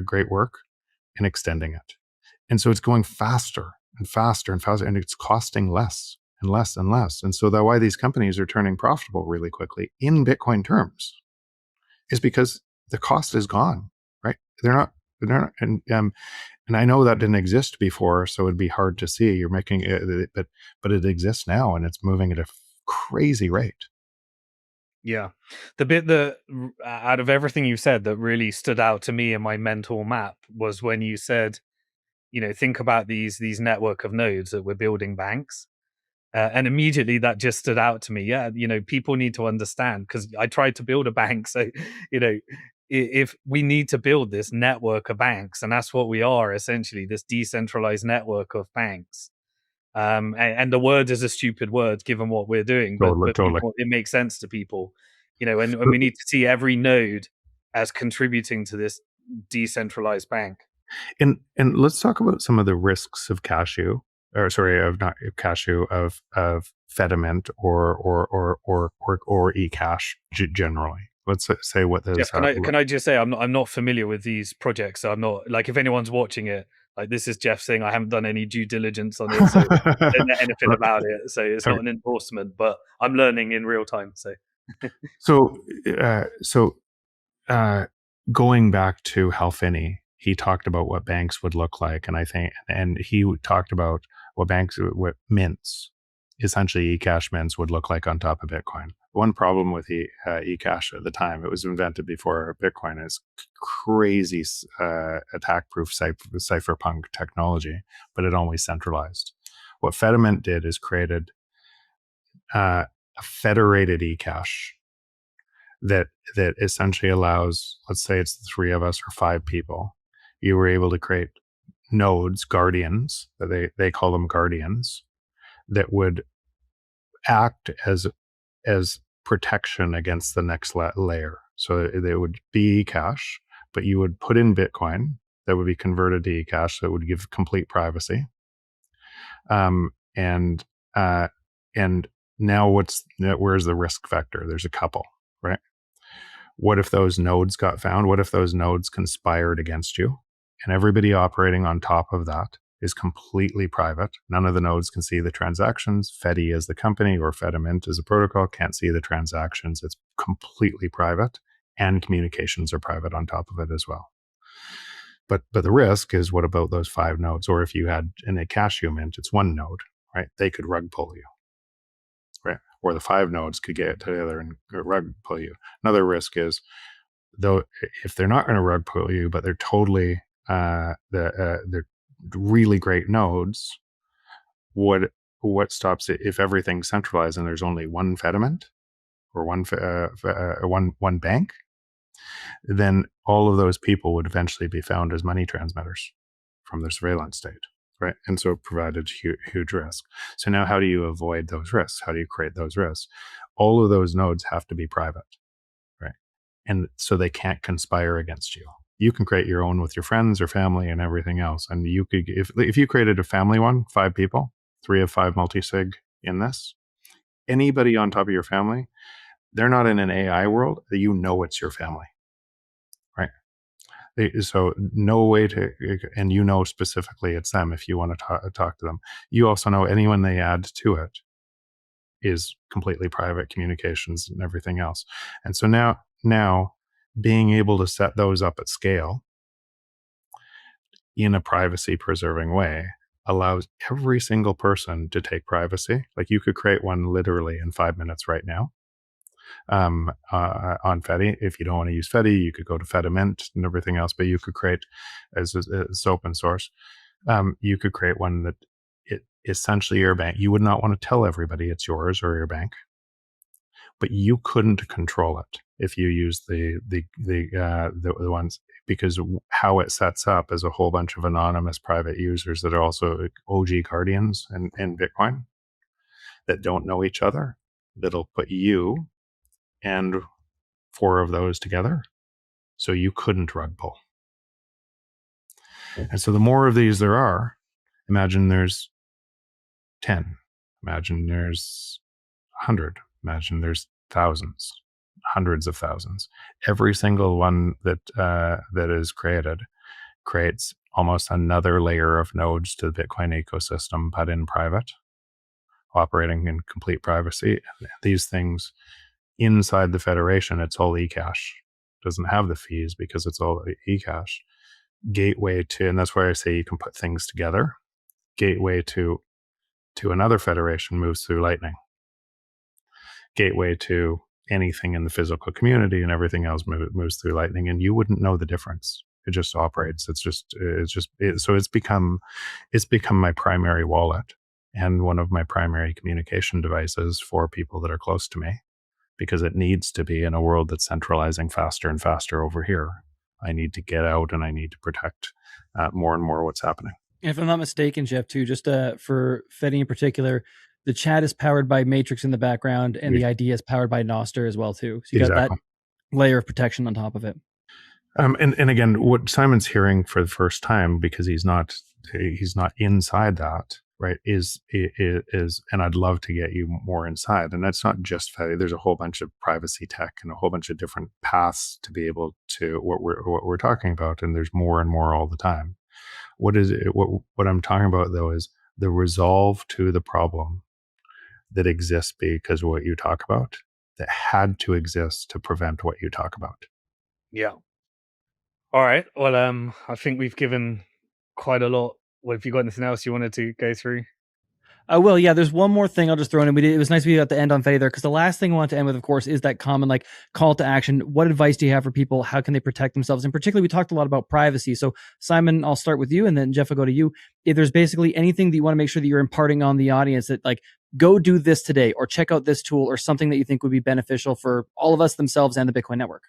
great work and extending it. And so it's going faster and faster and faster, and it's costing less and less and less. And so that's why these companies are turning profitable really quickly in Bitcoin terms, is because the cost is gone, right? They're not, and I know that didn't exist before, so it'd be hard to see. You're making it, but it exists now, and it's moving at a crazy rate. yeah. The bit that out of everything you said that really stood out to me in my mental map was when you said, think about these network of nodes that we're building banks. And immediately that just stood out to me. Yeah, people need to understand, because I tried to build a bank. So, you know, if we need to build this network of banks, and that's what we are essentially, this decentralized network of banks. And the word is a stupid word given what we're doing, but Totally, totally. people, it makes sense to people, and we need to see every node as contributing to this decentralized bank. And let's talk about some of the risks of cashew, or sorry, of not cashew, of Fediment or eCash generally. Let's say what those Jeff, can I just say I'm not familiar with these projects, so I'm not, like, if anyone's watching it, like, this is Jeff saying I haven't done any due diligence on it, so I don't know anything about it. So it's not an endorsement, but I'm learning in real time. So so so uh, going back to Hal Finney, he talked about what banks would look like, and I think, and he talked about what mints, essentially eCash mints, would look like on top of Bitcoin. One problem with eCash at the time, it was invented before Bitcoin, is crazy attack-proof cypherpunk technology, but it always centralized. What Fediment did is created a federated eCash that essentially allows, let's say it's the three of us or five people, you were able to create nodes, guardians, that they call them guardians, that would act as protection against the next layer. So they would be eCash, but you would put in Bitcoin that would be converted to eCash, that would give complete privacy. Um, and uh, and now where's the risk vector? There's a couple, right? What if those nodes got found? What if those nodes conspired against you? And everybody operating on top of that is completely private. None of the nodes can see the transactions. Fedi as the company, or Fediment as a protocol, can't see the transactions. It's completely private, and communications are private on top of it as well. But the risk is, what about those five nodes? Or if you had in a cashew mint, it's one node, right? They could rug pull you, right? Or the five nodes could get together and rug pull you. Another risk is, though, if they're not going to rug pull you, but they're totally they're really great nodes, what stops it if everything's centralized and there's only one Fediment or one bank? Then all of those people would eventually be found as money transmitters from the surveillance state, right? And so it provided huge risk. So now, how do you avoid those risks? How do you create those risks? All of those nodes have to be private, right? And so they can't conspire against you. You can create your own with your friends or family and everything else. And you could, if you created a family one, 5 people, 3 of 5 multi-sig in this, anybody on top of your family, they're not in an AI world. You know it's your family, right? So no way to, and you know specifically it's them if you want to talk to them. You also know anyone they add to it is completely private communications and everything else. And so now being able to set those up at scale in a privacy preserving way allows every single person to take privacy. Like you could create one literally in 5 minutes right now on Fedi. If you don't want to use Fedi, you could go to Fedimint and everything else, but you could create, as open source, you could create one that it essentially your bank. You would not want to tell everybody it's yours or your bank, but you couldn't control it if you use the ones, because how it sets up is a whole bunch of anonymous private users that are also OG guardians in Bitcoin that don't know each other. That'll put you and 4 of those together, so you couldn't rug pull. And so the more of these there are, imagine there's 10, imagine there's 100, imagine there's thousands, hundreds of thousands. Every single one that is created creates almost another layer of nodes to the Bitcoin ecosystem, but in private, operating in complete privacy. These things inside the Federation, it's all eCash. Doesn't have the fees because it's all eCash. Gateway to, and that's why I say you can put things together. Gateway to another federation moves through Lightning. Gateway to anything in the physical community and everything else moves through Lightning, and you wouldn't know the difference. It just operates. So it's become my primary wallet and one of my primary communication devices for people that are close to me, because it needs to be in a world that's centralizing faster and faster over here. I need to get out and I need to protect more and more what's happening. And if I'm not mistaken, Jeff, too, just for Fedi in particular, the chat is powered by Matrix in the background, and the ID is powered by Noster as well, too. So you got that layer of protection on top of it. And again, what Simon's hearing for the first time, because he's not inside that, right, is, and I'd love to get you more inside. And that's not just Fedi. There's a whole bunch of privacy tech and a whole bunch of different paths to be able to what we're talking about. And there's more and more all the time. What I'm talking about, though, is the resolve to the problem that exists because of what you talk about, that had to exist to prevent what you talk about. Yeah. All right. Well, I think we've given quite a lot. What have you got anything else you wanted to go through? Well, yeah, there's one more thing I'll just throw in. It was nice of you at the end on Fedi there, because the last thing I want to end with, of course, is that common call to action. What advice do you have for people? How can they protect themselves? And particularly, we talked a lot about privacy. So, Simon, I'll start with you, and then Jeff, I'll go to you. If there's basically anything that you want to make sure that you're imparting on the audience, that go do this today, or check out this tool, or something that you think would be beneficial for all of us themselves and the Bitcoin network.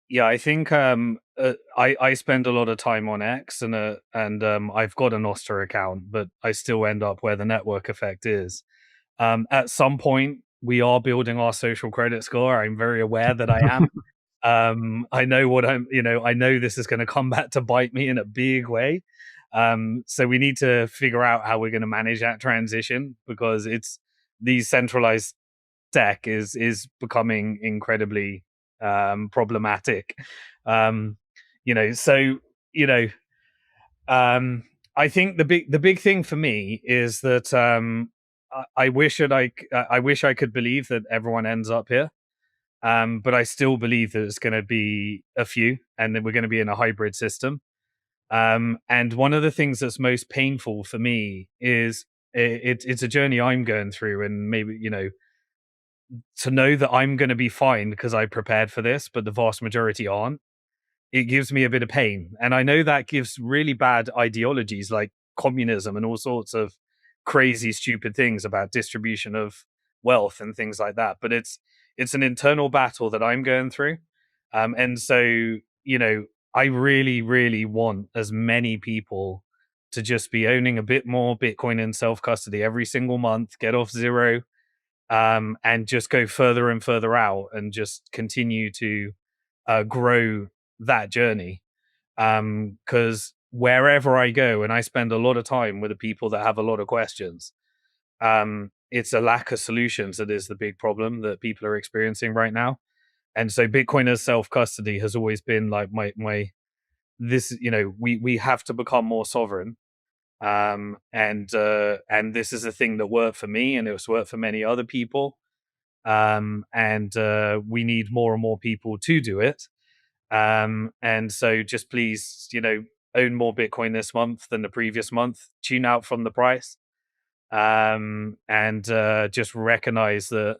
Yeah, I think I spend a lot of time on X, and I've got a Nostr account, but I still end up where the network effect is. At some point, we are building our social credit score. I'm very aware that I am. I know what I know this is going to come back to bite me in a big way. So we need to figure out how we're going to manage that transition, because it's these centralized tech is becoming incredibly problematic. I think the big thing for me is that I wish I could believe that everyone ends up here. But I still believe that it's going to be a few, and that we're going to be in a hybrid system. And one of the things that's most painful for me is it's a journey I'm going through, and maybe to know that I'm going to be fine because I prepared for this, but the vast majority aren't. It gives me a bit of pain, and I know that gives really bad ideologies like communism and all sorts of crazy, stupid things about distribution of wealth and things like that. But it's an internal battle that I'm going through, and so I really, really want as many people to just be owning a bit more Bitcoin in self custody every single month, get off zero, and just go further and further out, and just continue to grow that journey. Because wherever I go, and I spend a lot of time with the people that have a lot of questions, it's a lack of solutions that is the big problem that people are experiencing right now. And so Bitcoin as self custody has always been like my this, we have to become more sovereign. And this is a thing that worked for me, and it's worked for many other people. And we need more and more people to do it. And so just please, own more Bitcoin this month than the previous month. Tune out from the price. And just recognize that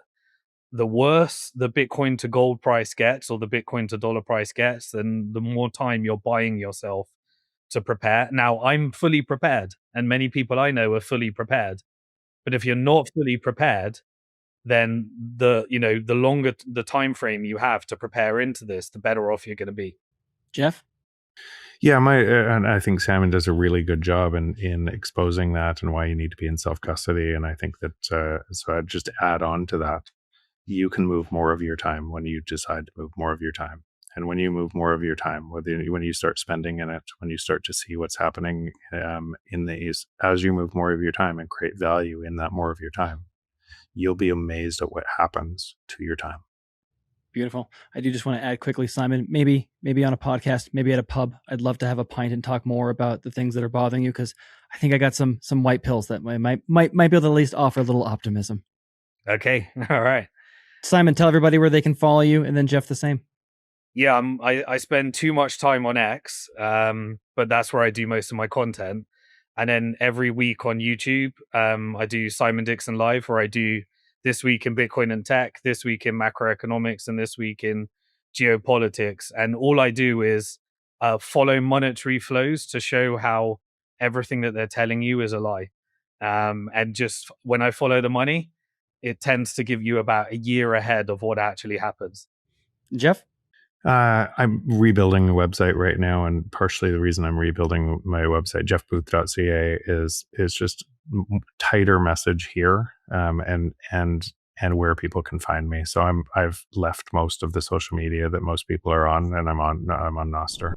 the worse the Bitcoin to gold price gets, or the Bitcoin to dollar price gets, then the more time you're buying yourself to prepare. Now, I'm fully prepared, and many people I know are fully prepared. But if you're not fully prepared, then the longer the time frame you have to prepare into this, the better off you're going to be. Jeff? Yeah, and I think Salmon does a really good job in exposing that and why you need to be in self custody. And I think that so I'd just add on to that, you can move more of your time when you decide to move more of your time. And when you move more of your time, when you start spending in it, when you start to see what's happening in these, as you move more of your time and create value in that more of your time, you'll be amazed at what happens to your time. Beautiful. I do just want to add quickly, Simon, maybe on a podcast, maybe at a pub, I'd love to have a pint and talk more about the things that are bothering you, because I think I got some white pills that might be able to at least offer a little optimism. Okay. All right. Simon, tell everybody where they can follow you, and then Jeff the same. Yeah, I spend too much time on X, but that's where I do most of my content. And then every week on YouTube, I do Simon Dixon Live, where I do This Week in Bitcoin and Tech, This Week in Macroeconomics, and This Week in Geopolitics. And all I do is follow monetary flows to show how everything that they're telling you is a lie. And just when I follow the money, it tends to give you about a year ahead of what actually happens. Jeff? I'm rebuilding the website right now, and partially the reason I'm rebuilding my website, jeffbooth.ca, is just tighter message here, and where people can find me. So I've left most of the social media that most people are on, and I'm on Nostr.